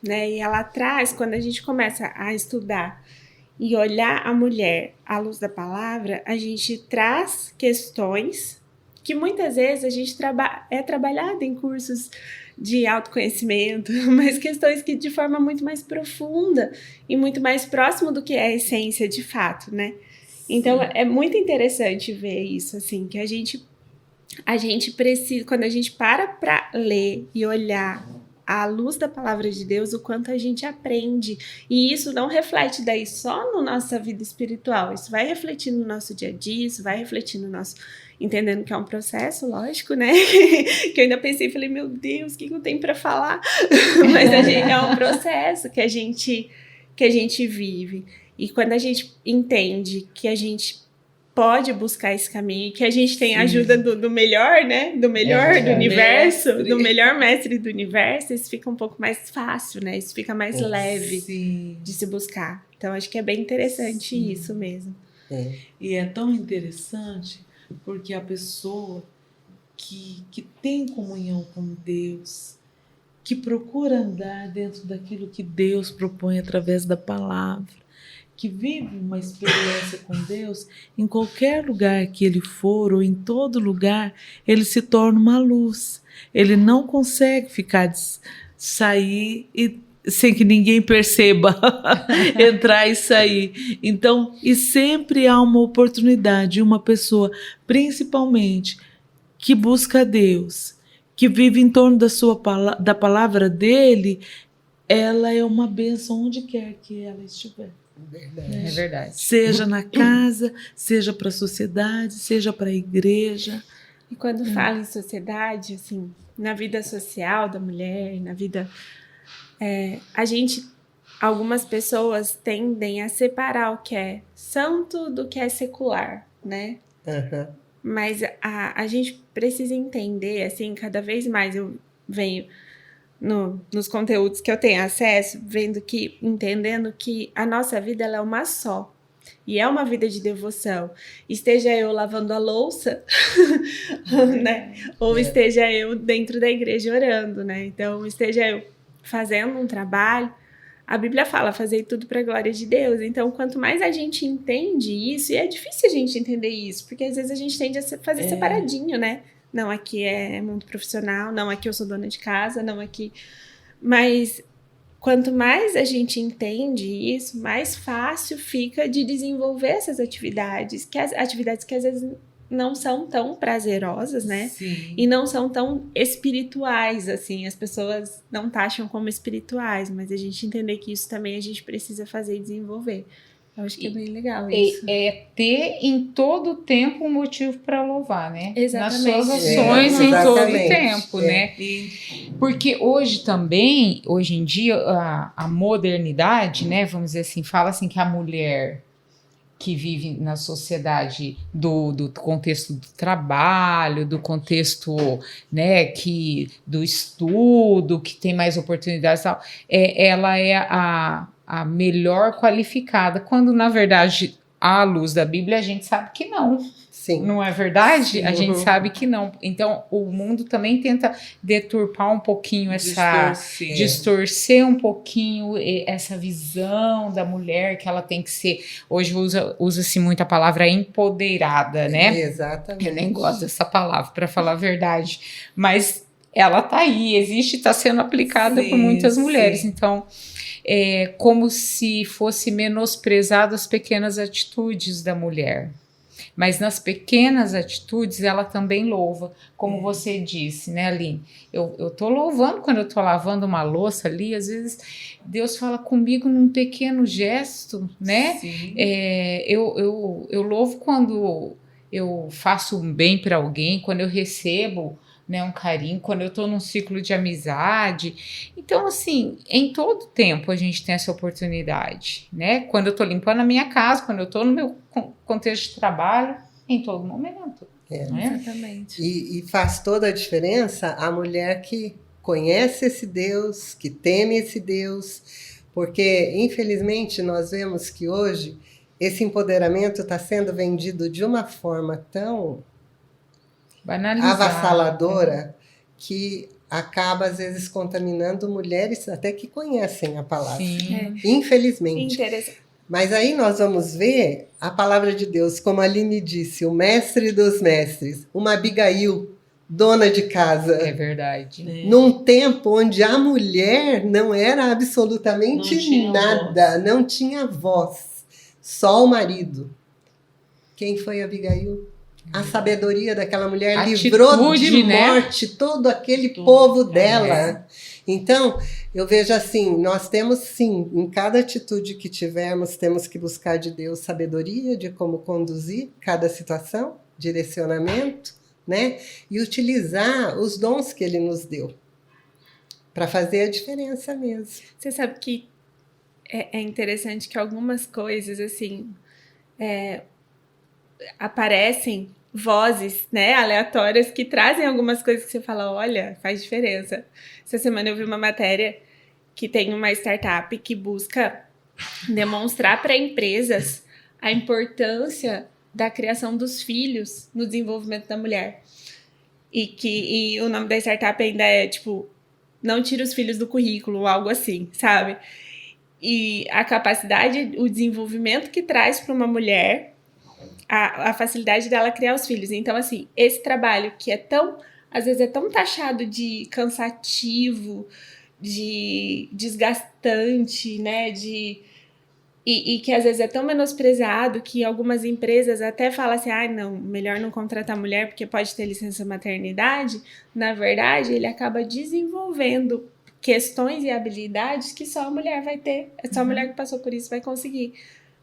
né? E ela traz, quando a gente começa a estudar e olhar a mulher à luz da palavra, a gente traz questões que muitas vezes a gente é trabalhada em cursos de autoconhecimento, mas questões que de forma muito mais profunda e muito mais próximo do que é a essência de fato, né? Então, é muito interessante ver isso, assim, que a gente precisa, quando a gente para ler e olhar à luz da palavra de Deus, o quanto a gente aprende. E isso não reflete daí só na nossa vida espiritual, isso vai refletir no nosso dia a dia, isso vai refletir no nosso... Entendendo que é um processo, lógico, né? Que eu ainda pensei, falei, meu Deus, o que eu tenho para falar? Mas é um processo que a gente vive. E quando a gente entende que a gente pode buscar esse caminho, que a gente tem a ajuda do melhor, né? Do melhor do universo, mestre. Do melhor mestre do universo, isso fica um pouco mais fácil, né? Isso fica mais leve de se buscar. Então, acho que é bem interessante isso mesmo. E é tão interessante porque a pessoa que tem comunhão com Deus, que procura andar dentro daquilo que Deus propõe através da palavra, que vive uma experiência com Deus, em qualquer lugar que ele for, ou em todo lugar, ele se torna uma luz. Ele não consegue sair sem que ninguém perceba, entrar e sair. Então, e sempre há uma oportunidade, uma pessoa, principalmente, que busca Deus, que vive em torno da palavra dele, ela é uma bênção onde quer que ela estiver. É verdade. Seja na casa, seja para a sociedade, seja para a igreja. E quando fala em sociedade, assim, na vida social da mulher, na vida... algumas pessoas tendem a separar o que é santo do que é secular, né? Mas a gente precisa entender, assim, cada vez mais eu venho nos conteúdos que eu tenho acesso, entendendo que a nossa vida ela é uma só. E é uma vida de devoção. Esteja eu lavando a louça, né? Ou esteja eu dentro da igreja orando, né? Então, esteja eu fazendo um trabalho. A Bíblia fala, fazer tudo para a glória de Deus. Então, quanto mais a gente entende isso, e é difícil a gente entender isso, porque às vezes a gente tende a fazer separadinho, né? Não, aqui é mundo profissional, não, aqui eu sou dona de casa, não, aqui... Mas quanto mais a gente entende isso, mais fácil fica de desenvolver essas atividades, atividades que às vezes não são tão prazerosas, né? Sim. E não são tão espirituais, assim. As pessoas não taxam como espirituais, mas a gente entender que isso também a gente precisa fazer e desenvolver. Eu acho que é bem legal isso. É ter em todo o tempo um motivo para louvar, né? Exatamente. Nas suas ações em todo o exatamente. tempo, né? Porque hoje em dia, a modernidade, né? Vamos dizer assim, fala assim que a mulher que vive na sociedade do contexto do trabalho, do contexto, né, do estudo, que tem mais oportunidades e tal, ela é a melhor qualificada, quando na verdade, à luz da Bíblia, a gente sabe que não. Sim. Não é verdade? Sim. A gente sabe que não. Então, o mundo também tenta deturpar um pouquinho distorcer um pouquinho essa visão da mulher, que ela tem que ser, hoje usa-se muito a palavra empoderada, né? Exatamente. Eu nem gosto dessa palavra, para falar a verdade, mas ela tá aí, existe, está sendo aplicada por muitas mulheres. Então, é como se fosse menosprezado as pequenas atitudes da mulher. Mas nas pequenas atitudes ela também louva, como você disse, né, Aline? Eu tô louvando quando eu tô lavando uma louça ali, às vezes Deus fala comigo num pequeno gesto, né? Eu louvo quando eu faço um bem para alguém, quando eu recebo, né, um carinho, quando eu estou num ciclo de amizade. Então, assim, em todo tempo a gente tem essa oportunidade, né? Quando eu estou limpando a minha casa, quando eu estou no meu contexto de trabalho, em todo momento. Né? Exatamente. E faz toda a diferença a mulher que conhece esse Deus, que teme esse Deus, porque, infelizmente, nós vemos que hoje esse empoderamento está sendo vendido de uma forma tão avassaladora que acaba às vezes contaminando mulheres até que conhecem a palavra. Infelizmente. Mas aí nós vamos ver a palavra de Deus, como a Aline disse, o mestre dos mestres, uma Abigail, dona de casa. É verdade. Num tempo onde a mulher não era absolutamente nada, não tinha voz, só o marido. Quem foi Abigail? A sabedoria daquela mulher livrou de morte todo aquele povo dela. Então, eu vejo assim, nós temos sim, em cada atitude que tivermos, temos que buscar de Deus sabedoria de como conduzir cada situação, direcionamento, né? E utilizar os dons que Ele nos deu para fazer a diferença mesmo. Você sabe que é interessante que algumas coisas, assim, aparecem vozes, né, aleatórias que trazem algumas coisas que você fala, olha, faz diferença. Essa semana eu vi uma matéria que tem uma startup que busca demonstrar para empresas a importância da criação dos filhos no desenvolvimento da mulher. E o nome da startup ainda é, tipo, não tira os filhos do currículo, algo assim, sabe? E a capacidade, o desenvolvimento que traz para uma mulher a facilidade dela criar os filhos. Então, assim, esse trabalho que é tão, às vezes é tão taxado de cansativo, de desgastante, né, e que às vezes é tão menosprezado que algumas empresas até falam assim, não, melhor não contratar mulher porque pode ter licença maternidade. Na verdade, ele acaba desenvolvendo questões e habilidades que só a mulher vai ter, só a mulher que passou por isso vai conseguir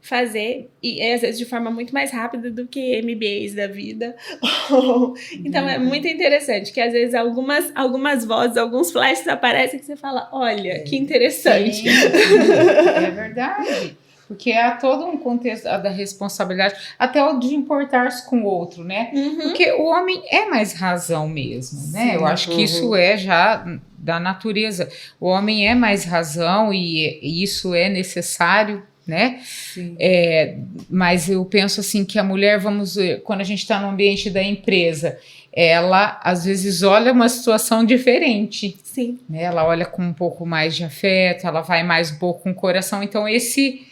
fazer, e às vezes de forma muito mais rápida do que MBAs da vida. Então é muito interessante que às vezes algumas vozes, alguns flashes aparecem que você fala, olha, que interessante. É verdade. Porque há todo um contexto da responsabilidade, até o de importar-se com o outro, né? Porque o homem é mais razão mesmo, né? Eu acho que isso é já da natureza. O homem é mais razão e isso é necessário, né? Mas eu penso assim que a mulher, vamos ver, quando a gente está no ambiente da empresa, ela às vezes olha uma situação diferente. Sim. Né? Ela olha com um pouco mais de afeto, ela vai mais um pouco com o coração. Então esse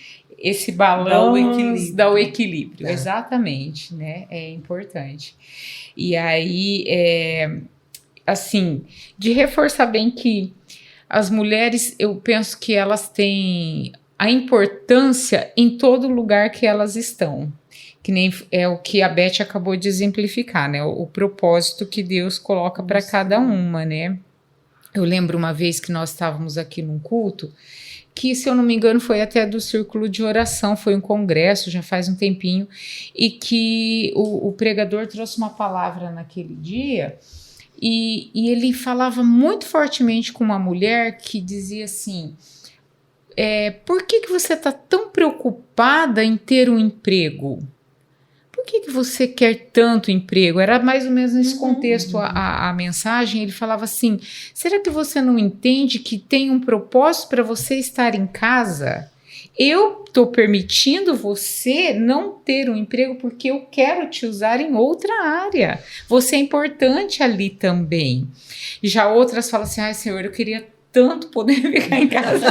balanço dá o equilíbrio. Exatamente, né? É importante. E aí, assim, de reforçar bem que as mulheres, eu penso que elas têm a importância em todo lugar que elas estão. Que nem é o que a Beth acabou de exemplificar, né? O propósito que Deus coloca para cada uma, né? Eu lembro uma vez que nós estávamos aqui num culto, que, se eu não me engano, foi até do Círculo de Oração, foi um congresso, já faz um tempinho, e que o pregador trouxe uma palavra naquele dia, e ele falava muito fortemente com uma mulher que dizia assim, por que você está tão preocupada em ter um emprego? Por que você quer tanto emprego? Era mais ou menos nesse contexto a mensagem. Ele falava assim, será que você não entende que tem um propósito para você estar em casa? Eu estou permitindo você não ter um emprego porque eu quero te usar em outra área. Você é importante ali também. Já outras falam assim, ai Senhor, eu queria tanto poder ficar em casa.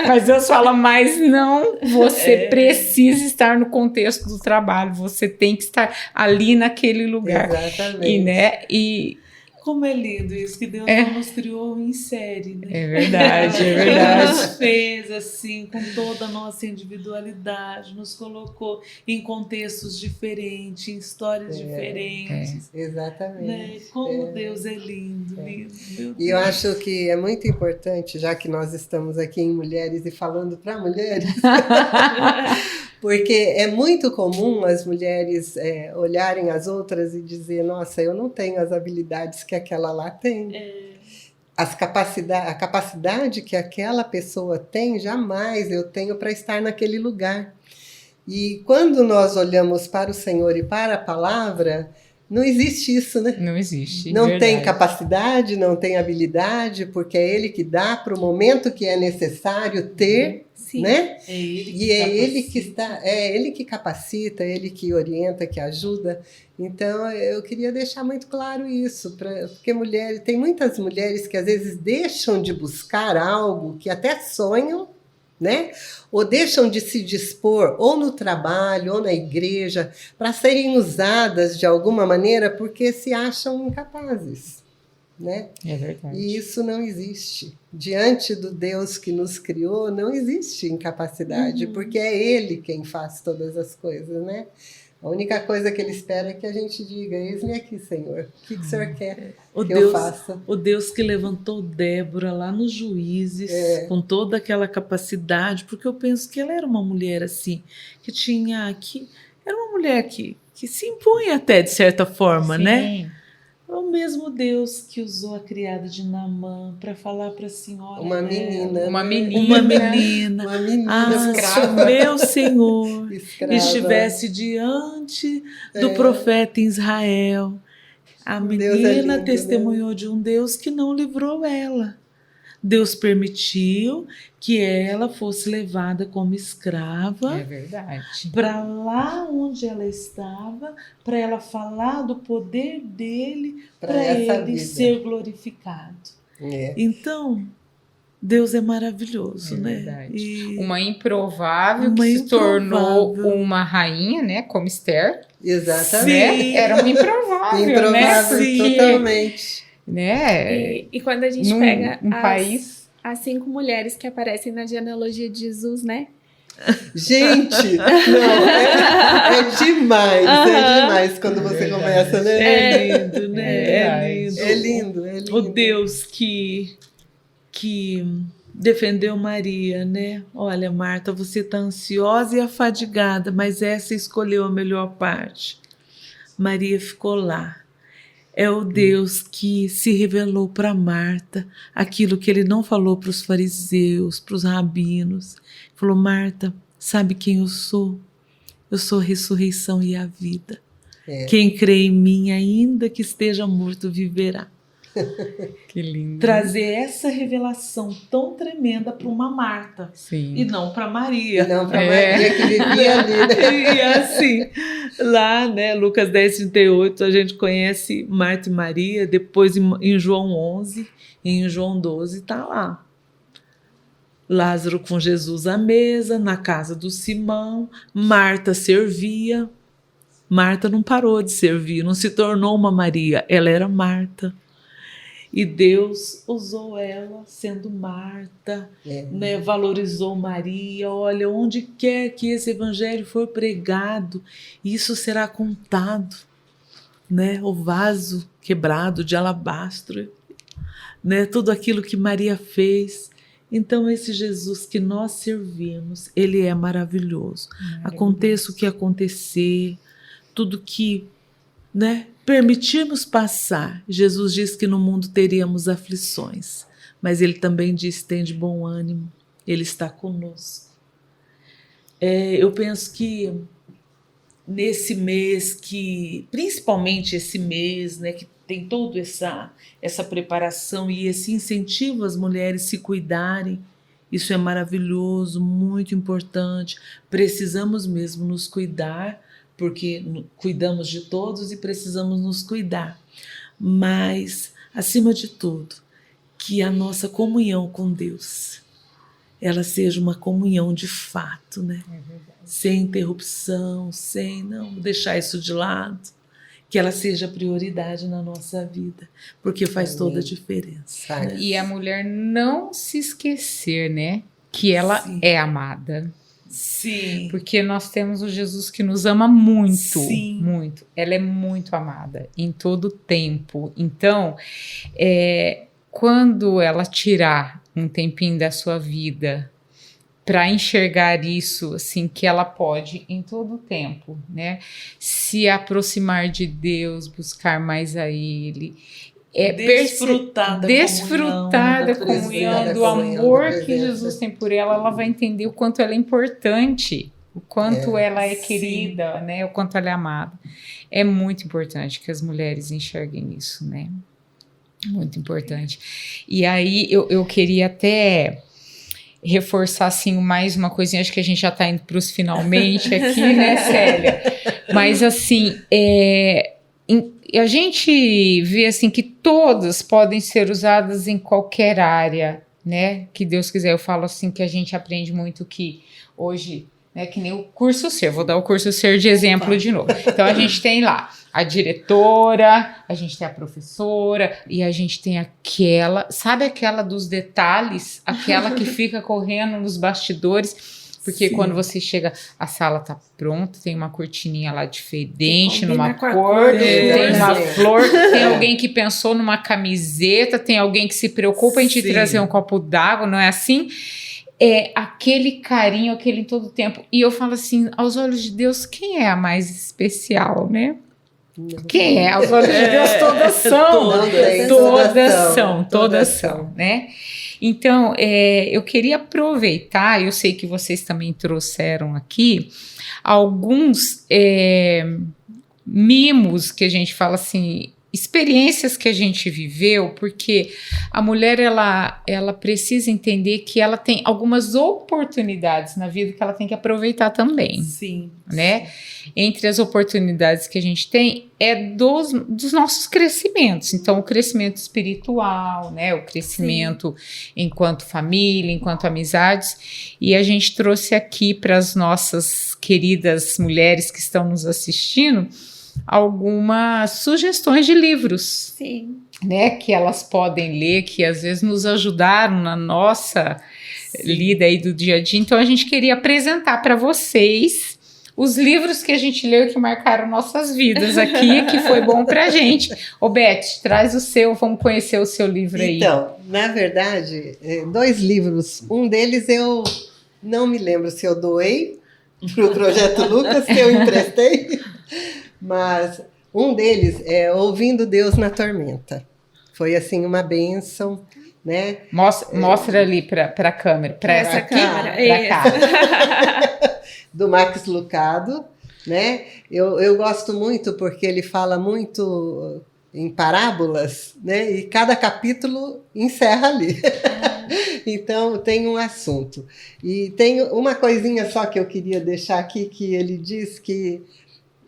Mas Deus fala, mas não, você precisa estar no contexto do trabalho, você tem que estar ali naquele lugar. Exatamente. E como é lindo isso, que Deus não nos criou em série, né? É verdade, é Ele verdade. nos fez assim, com toda a nossa individualidade, nos colocou em contextos diferentes, em histórias diferentes. Exatamente. Né? Como Deus é lindo, lindo. Meu E eu acho que é muito importante, já que nós estamos aqui em Mulheres e falando para mulheres, porque é muito comum as mulheres olharem as outras e dizer, nossa, eu não tenho as habilidades que aquela lá tem. A capacidade que aquela pessoa tem, jamais eu tenho para estar naquele lugar. E quando nós olhamos para o Senhor e para a palavra, não existe isso, né? Não existe. Não verdade. tem capacidade, não tem habilidade, porque é Ele que dá para o momento que é necessário ter, Sim. né? É ele que E é Ele que está, é Ele que capacita, é Ele que orienta, que ajuda. Então, eu queria deixar muito claro isso, porque tem muitas mulheres que às vezes deixam de buscar algo que até sonham, né? Ou deixam de se dispor, ou no trabalho, ou na igreja, para serem usadas de alguma maneira porque se acham incapazes, né? É verdade. E isso não existe. Diante do Deus que nos criou, não existe incapacidade, porque é Ele quem faz todas as coisas, né? A única coisa que Ele espera é que a gente diga, eis-me aqui, Senhor, o que o Senhor quer que eu faça? O Deus que levantou Débora lá nos Juízes, com toda aquela capacidade, porque eu penso que ela era uma mulher assim, era uma mulher que se impõe até de certa forma, Sim. né? É o mesmo Deus que usou a criada de Naamã para falar para a senhora. Uma menina. Uma menina. Uma menina. Uma menina Se o meu Senhor escrava estivesse diante do profeta em Israel, a Deus menina lindo, testemunhou de um Deus que não livrou ela. Deus permitiu que ela fosse levada como escrava É verdade. para lá onde ela estava, para ela falar do poder dele, para ele ser glorificado. Então, Deus é maravilhoso, né? Verdade. E uma improvável que se tornou uma rainha, né? Como Esther. Exatamente. Né? Era uma improvável, né? Porque, totalmente. Né? E quando a gente pega país... as 5 mulheres que aparecem na genealogia de Jesus, né? Gente, não, é demais quando você começa, né? É lindo, né? É lindo. O Deus que defendeu Maria, né? Olha, Marta, você está ansiosa e afadigada, mas essa escolheu a melhor parte. Maria ficou lá. É o Deus que se revelou para Marta aquilo que ele não falou para os fariseus, para os rabinos. Falou, Marta, sabe quem eu sou? Eu sou a ressurreição e a vida. Quem crê em mim, ainda que esteja morto, viverá. Que lindo. Trazer essa revelação tão tremenda para uma Marta. Sim. E não para Maria. Não para Maria que vivia ali, né? E assim, lá, né, Lucas 10:38, a gente conhece Marta e Maria, depois em João 11, e em João 12 está lá. Lázaro com Jesus à mesa, na casa do Simão, Marta servia. Marta não parou de servir, não se tornou uma Maria, ela era Marta. E Deus usou ela sendo Marta, né, valorizou Maria. Olha, onde quer que esse evangelho for pregado, isso será contado, né? O vaso quebrado de alabastro, né? Tudo aquilo que Maria fez. Então esse Jesus que nós servimos, ele é maravilhoso. Aconteça o que acontecer, tudo que, né, permitirmos passar. Jesus disse que no mundo teríamos aflições, mas ele também disse: tem de bom ânimo, ele está conosco. Eu penso que nesse mês, principalmente esse mês, né, que tem toda essa preparação e esse incentivo às mulheres se cuidarem, isso é maravilhoso, muito importante. Precisamos mesmo nos cuidar, porque cuidamos de todos e precisamos nos cuidar. Mas, acima de tudo, que a nossa comunhão com Deus, ela seja uma comunhão de fato, né? Sem interrupção, sem não deixar isso de lado, que ela seja prioridade na nossa vida, porque faz toda a diferença. Né? E a mulher não se esquecer, né, que ela é amada. Sim. Porque nós temos o Jesus que nos ama muito, Sim. muito. Ela é muito amada em todo tempo. Então, quando ela tirar um tempinho da sua vida para enxergar isso, assim, que ela pode em todo o tempo, né, se aproximar de Deus, buscar mais a Ele, desfrutar da comunhão, do amor que Jesus tem por ela, ela vai entender o quanto ela é importante, o quanto ela é querida, né, o quanto ela é amada. É muito importante que as mulheres enxerguem isso, né? Muito importante. E aí eu queria até reforçar assim mais uma coisinha, acho que a gente já está indo para os finalmente aqui, né, Célia? Mas assim, a gente vê assim que todas podem ser usadas em qualquer área, né? Que Deus quiser. Eu falo assim que a gente aprende muito que hoje, né, que nem o curso Ser, vou dar o curso Ser de exemplo de novo. Então a gente tem lá a diretora, a gente tem a professora e a gente tem aquela, sabe aquela dos detalhes, aquela que fica correndo nos bastidores, porque quando você chega, a sala tá pronta, tem uma cortininha lá diferente, numa cor, tem uma flor, tem alguém que pensou numa camiseta, tem alguém que se preocupa em te trazer um copo d'água, não é assim? É aquele carinho, aquele em todo o tempo. E eu falo assim, aos olhos de Deus, quem é a mais especial, né? Quem é? Aos olhos de Deus, todas são, né? Então, eu queria aproveitar, eu sei que vocês também trouxeram aqui, alguns mimos que a gente fala assim, experiências que a gente viveu, porque a mulher ela precisa entender que ela tem algumas oportunidades na vida que ela tem que aproveitar também. Sim. Né? Entre as oportunidades que a gente tem dos nossos crescimentos. Então, o crescimento espiritual, né? O crescimento enquanto família, enquanto amizades. E a gente trouxe aqui para as nossas queridas mulheres que estão nos assistindo algumas sugestões de livros, né, que elas podem ler, que às vezes nos ajudaram na nossa lida aí do dia a dia. Então a gente queria apresentar para vocês os livros que a gente leu e que marcaram nossas vidas aqui, que foi bom pra gente. Ô Beth, traz o seu, vamos conhecer o seu livro aí. Então, na verdade, 2 livros, um deles eu não me lembro se eu doei para o Projeto Lucas, que eu emprestei, mas um deles é Ouvindo Deus na Tormenta. Foi assim uma bênção, né? Mostra ali para a câmera, para essa câmera, para cá. Do Max Lucado, né? Eu gosto muito porque ele fala muito em parábolas, né? E cada capítulo encerra ali. Então tem um assunto. E tem uma coisinha só que eu queria deixar aqui, que ele diz que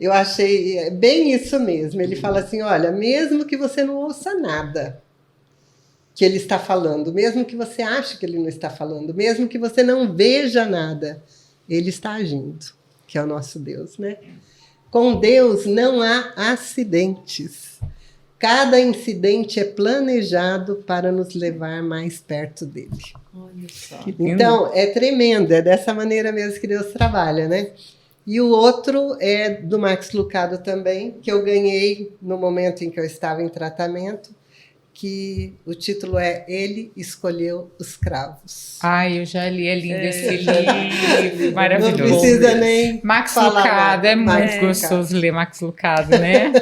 eu achei bem isso mesmo. Ele fala assim, olha, mesmo que você não ouça nada que ele está falando, mesmo que você ache que ele não está falando, mesmo que você não veja nada, ele está agindo, que é o nosso Deus, né? Com Deus não há acidentes. cada incidente é planejado para nos levar mais perto dele. Olha só. Então, é tremendo, é dessa maneira mesmo que Deus trabalha, né? E o outro é do Max Lucado também, que eu ganhei no momento em que eu estava em tratamento, que o título é Ele Escolheu os Cravos. Ai, eu já li, é lindo esse livro, maravilhoso. Não precisa nem Max falar Lucado, nada. é Max muito gostoso ler Max Lucado, né?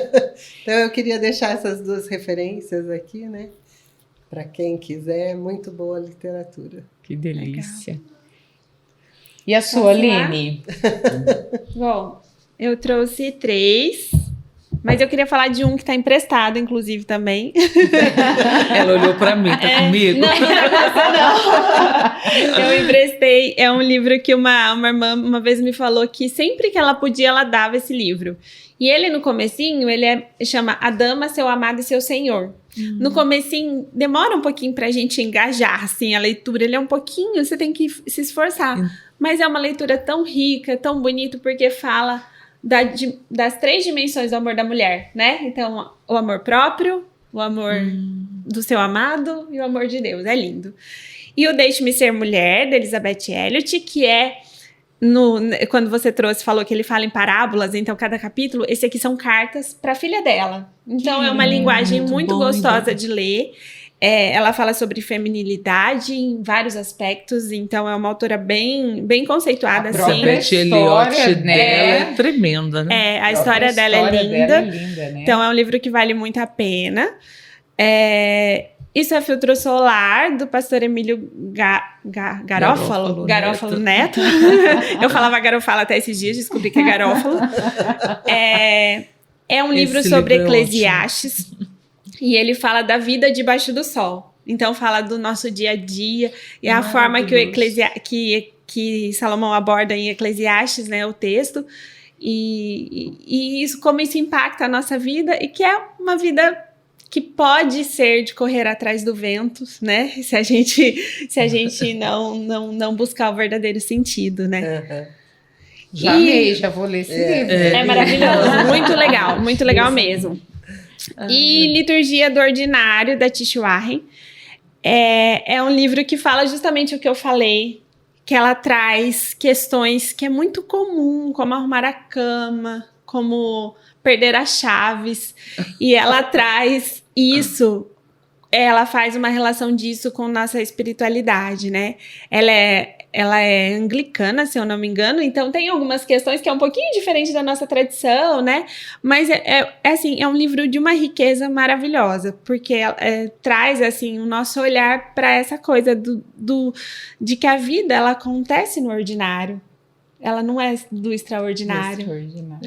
Então eu queria deixar essas duas referências aqui, né? Para quem quiser, muito boa literatura. Que delícia. E a sua, Aline? Bom, eu trouxe 3, mas eu queria falar de um que está emprestado, inclusive, também. Ela olhou para mim, tá comigo? Não tá com você, não. Eu emprestei, é um livro que uma irmã uma vez me falou que sempre que ela podia, ela dava esse livro. E ele, no comecinho, chama A Dama, Seu Amado e Seu Senhor. No comecinho, demora um pouquinho pra gente engajar, assim, a leitura. Ele é um pouquinho, você tem que se esforçar. Mas é uma leitura tão rica, tão bonita, porque fala das 3 dimensões do amor da mulher, né? Então, o amor próprio, o amor do seu amado e o amor de Deus. É lindo. E o Deixe-me Ser Mulher, da Elizabeth Elliot, que é... quando você falou que ele fala em parábolas, então cada capítulo, esse aqui são cartas para a filha dela. Então é uma linguagem muito gostosa de ler. Ela fala sobre feminilidade em vários aspectos, então é uma autora bem, bem conceituada. A assim. Elliot história, dela né? é tremenda, né? A história dela é linda. Né? Então é um livro que vale muito a pena. Isso é Filtro Solar, do pastor Emílio Garófalo Neto. Eu falava Garofalo até esses dias, descobri que é Garófalo. É um livro sobre Eclesiastes, e ele fala da vida debaixo do sol. Então fala do nosso dia a dia, e a forma que Salomão aborda em Eclesiastes, né, o texto, e isso, como isso impacta a nossa vida, e que é uma vida que pode ser de correr atrás do vento, né? Se a gente não buscar o verdadeiro sentido, né? Já amei, já vou ler esse livro. É maravilhoso, muito legal mesmo. E Liturgia do Ordinário, da Tish Warren, é um livro que fala justamente o que eu falei, que ela traz questões que é muito comum, como arrumar a cama, como perder as chaves, e ela traz isso, ela faz uma relação disso com nossa espiritualidade, né? Ela é anglicana, se eu não me engano, então tem algumas questões que é um pouquinho diferente da nossa tradição, né? Mas assim, é um livro de uma riqueza maravilhosa, porque traz assim o nosso olhar para essa coisa de que a vida ela acontece no ordinário. Ela não é do extraordinário.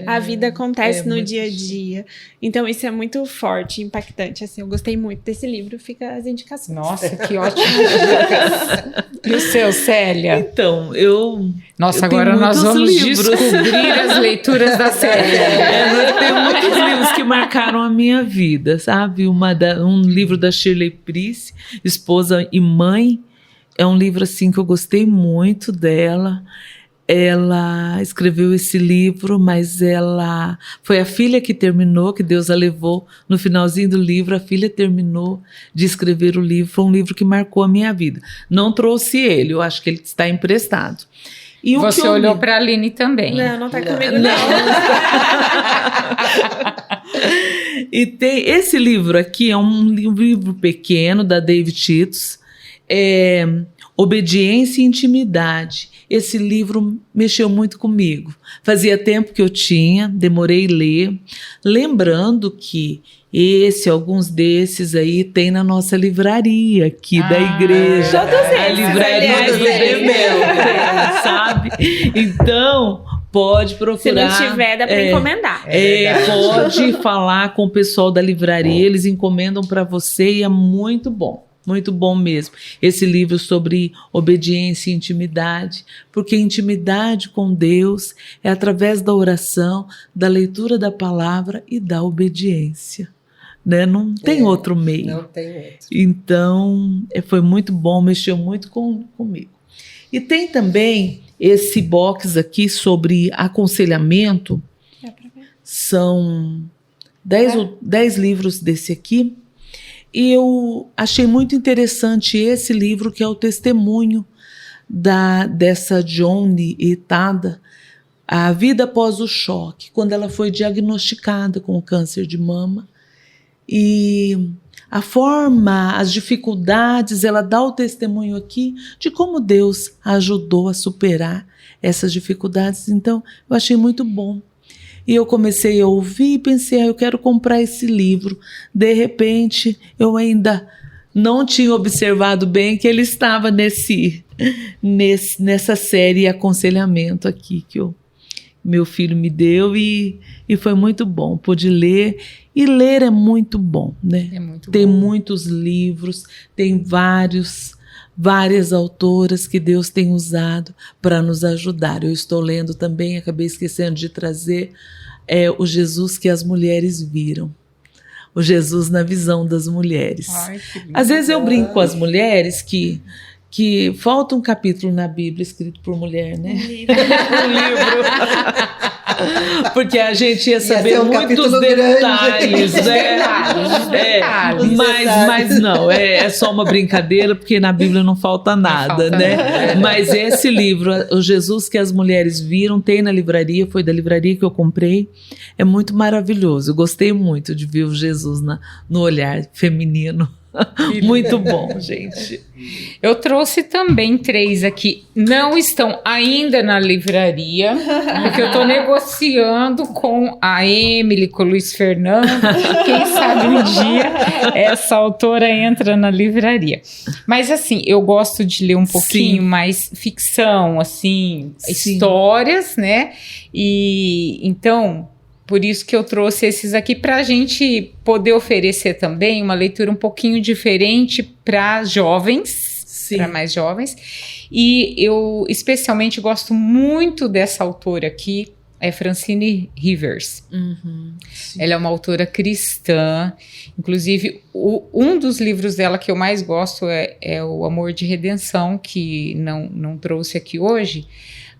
A vida acontece no dia a dia. Então, isso é muito forte, impactante. Assim, eu gostei muito desse livro. Fica as indicações. Nossa, que ótimas dicas. E o seu, Célia? Então, Nossa, agora nós vamos descobrir as leituras da Célia. Eu tenho muitos livros que marcaram a minha vida, sabe? Um livro da Shirley Price, Esposa e Mãe. É um livro, assim, que eu gostei muito dela. Ela escreveu esse livro, mas ela foi a filha que terminou, que Deus a levou no finalzinho do livro. A filha terminou de escrever o livro. Foi um livro que marcou a minha vida. Não trouxe ele, eu acho que ele está emprestado. E você olhou para a Aline também. Não está comigo, não. E tem esse livro aqui, é um livro pequeno da David Titus, Obediência e Intimidade. Esse livro mexeu muito comigo. Fazia tempo que eu tinha, demorei a ler. Lembrando que alguns desses aí tem na nossa livraria aqui da igreja. Todos a livraria do Bebel, sabe? Então, pode procurar. Se não tiver, dá para encomendar. Pode falar com o pessoal da livraria, eles encomendam para você e é muito bom. Muito bom mesmo. Esse livro sobre obediência e intimidade, porque intimidade com Deus é através da oração, da leitura da palavra e da obediência. Né? Não tem outro meio. Não tem outro. Então, foi muito bom, mexeu muito comigo. E tem também esse box aqui sobre aconselhamento. São 10 livros desse aqui. E eu achei muito interessante esse livro, que é o testemunho dessa Johnny Itada, A Vida Após o Choque, quando ela foi diagnosticada com câncer de mama. E a forma, as dificuldades, ela dá o testemunho aqui de como Deus a ajudou a superar essas dificuldades. Então, eu achei muito bom. E eu comecei a ouvir e pensei, eu quero comprar esse livro. De repente, eu ainda não tinha observado bem que ele estava nessa série Aconselhamento aqui que meu filho me deu e foi muito bom. Pude ler, e ler é muito bom, né? É muito tem bom. muitos livros, tem várias autoras que Deus tem usado para nos ajudar. Eu estou lendo também, acabei esquecendo de trazer, o Jesus que as mulheres viram. O Jesus na visão das mulheres. Ai, que lindo. Às vezes eu brinco com as mulheres que falta um capítulo na Bíblia escrito por mulher, né? Um livro. Um livro. Porque a gente ia saber um muitos capítulo detalhes, grande. né? Detalhes. Mas não, é só uma brincadeira, porque na Bíblia não falta nada, falta né? nada. Mas esse livro, O Jesus que as Mulheres Viram, tem na livraria, foi da livraria que eu comprei. É muito maravilhoso. Eu gostei muito de ver o Jesus no olhar feminino. Muito bom, gente. Eu trouxe também 3 aqui. Não estão ainda na livraria, porque eu estou negociando com a Emily, com o Luiz Fernando. Quem sabe um dia essa autora entra na livraria. Mas assim, eu gosto de ler um pouquinho mais ficção, assim, Sim. histórias, né? E então, por isso que eu trouxe esses aqui, para a gente poder oferecer também uma leitura um pouquinho diferente para jovens, para mais jovens. E eu especialmente gosto muito dessa autora aqui, é Francine Rivers. Ela é uma autora cristã. Inclusive, um dos livros dela que eu mais gosto é O Amor de Redenção, que não trouxe aqui hoje,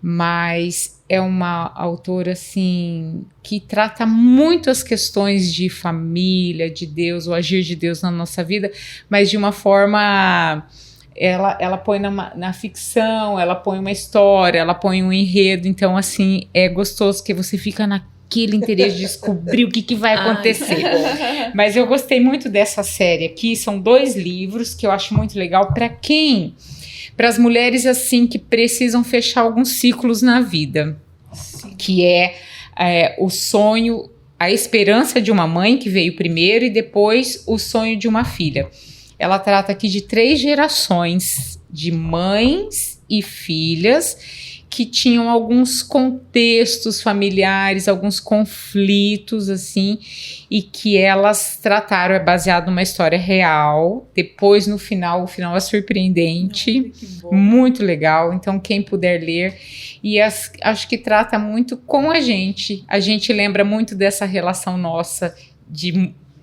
mas é uma autora assim que trata muito as questões de família, de Deus, o agir de Deus na nossa vida, mas de uma forma, ela põe na ficção, ela põe uma história, ela põe um enredo. Então assim, é gostoso que você fica naquele interesse de descobrir o que vai acontecer. Mas eu gostei muito dessa série aqui. São 2 livros que eu acho muito legal para as mulheres assim que precisam fechar alguns ciclos na vida. Sim. Que é o sonho, a esperança de uma mãe que veio primeiro e depois o sonho de uma filha. Ela trata aqui de 3 gerações de mães e filhas que tinham alguns contextos familiares, alguns conflitos, assim, e que elas trataram, é baseado numa história real. Depois, no final, o final é surpreendente, muito legal. Então, quem puder ler, e acho que trata muito com a gente lembra muito dessa relação nossa,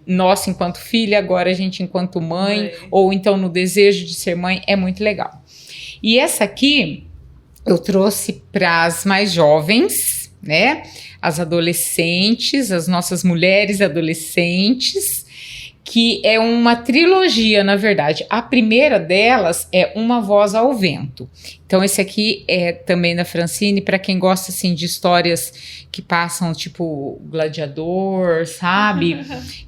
nossa enquanto filha, agora a gente enquanto mãe, ou então no desejo de ser mãe, é muito legal. E essa aqui eu trouxe para as mais jovens, né? As adolescentes, as nossas mulheres adolescentes, que é uma trilogia, na verdade. A primeira delas é Uma Voz ao Vento. Então, esse aqui é também da Francine, para quem gosta, assim, de histórias que passam, tipo, Gladiador, sabe?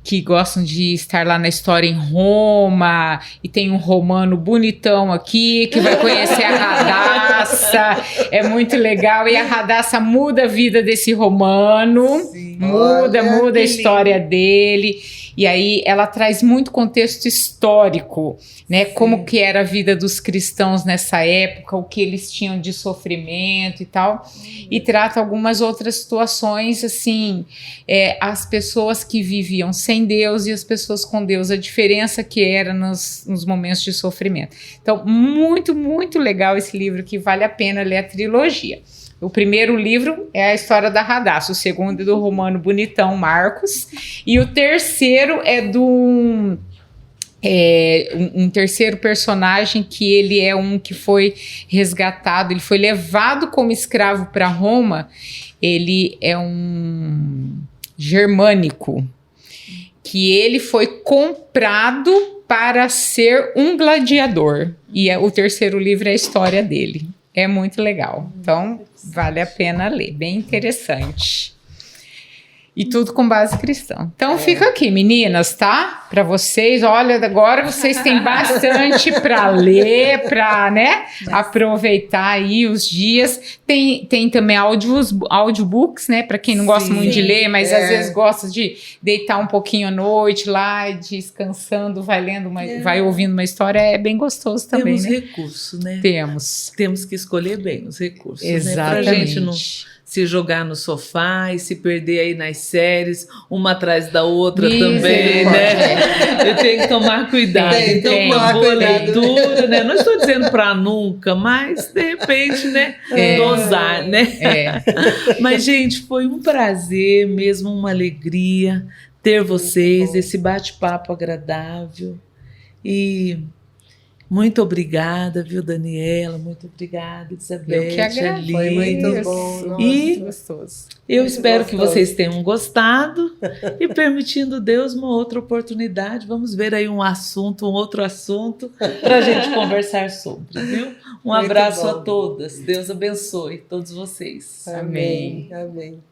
Que gostam de estar lá na história em Roma, e tem um romano bonitão aqui, que vai conhecer a Radassa. É muito legal, e a Radassa muda a vida desse romano. Sim. Muda a história dele. E aí ela traz muito contexto histórico, né? Sim. Como que era a vida dos cristãos nessa época, o que eles tinham de sofrimento e tal. E trata algumas outras situações, assim, as pessoas que viviam sem Deus e as pessoas com Deus, a diferença que era nos momentos de sofrimento. Então, muito, muito legal esse livro, que vale a pena ler a trilogia. O primeiro livro é a história da Radassa, o segundo é do romano bonitão Marcos, e o terceiro é um terceiro personagem que ele é um que foi resgatado, ele foi levado como escravo para Roma, ele é um germânico, que ele foi comprado para ser um gladiador. E o terceiro livro é a história dele. É muito legal. Então, vale a pena ler. Bem interessante. E tudo com base cristã. Então, fica aqui, meninas, tá? Para vocês. Olha, agora vocês têm bastante para ler, para, né, aproveitar aí os dias. Tem também audiobooks, né? Para quem não gosta muito de ler, mas às vezes gosta de deitar um pouquinho à noite lá, descansando, vai lendo, vai ouvindo uma história. É bem gostoso também, Temos né? recursos, né? Temos que escolher bem os recursos. Exatamente. Né? Pra gente não se jogar no sofá e se perder aí nas séries, uma atrás da outra também, né? Eu tenho que tomar cuidado. Então, uma boa leitura, né? Não estou dizendo para nunca, mas de repente, né? Dosar, né? Mas, gente, foi um prazer, mesmo uma alegria ter vocês, esse bate-papo agradável. E muito obrigada, viu, Daniela? Muito obrigada, Isabel. Eu que agradeço. Foi muito bom. Nossa, e gostoso. eu muito espero gostoso. que vocês tenham gostado e, permitindo Deus, uma outra oportunidade. Vamos ver aí um outro assunto para a gente conversar sobre, viu? Um Muito abraço bom. a todas. Deus abençoe todos vocês. Amém. Amém.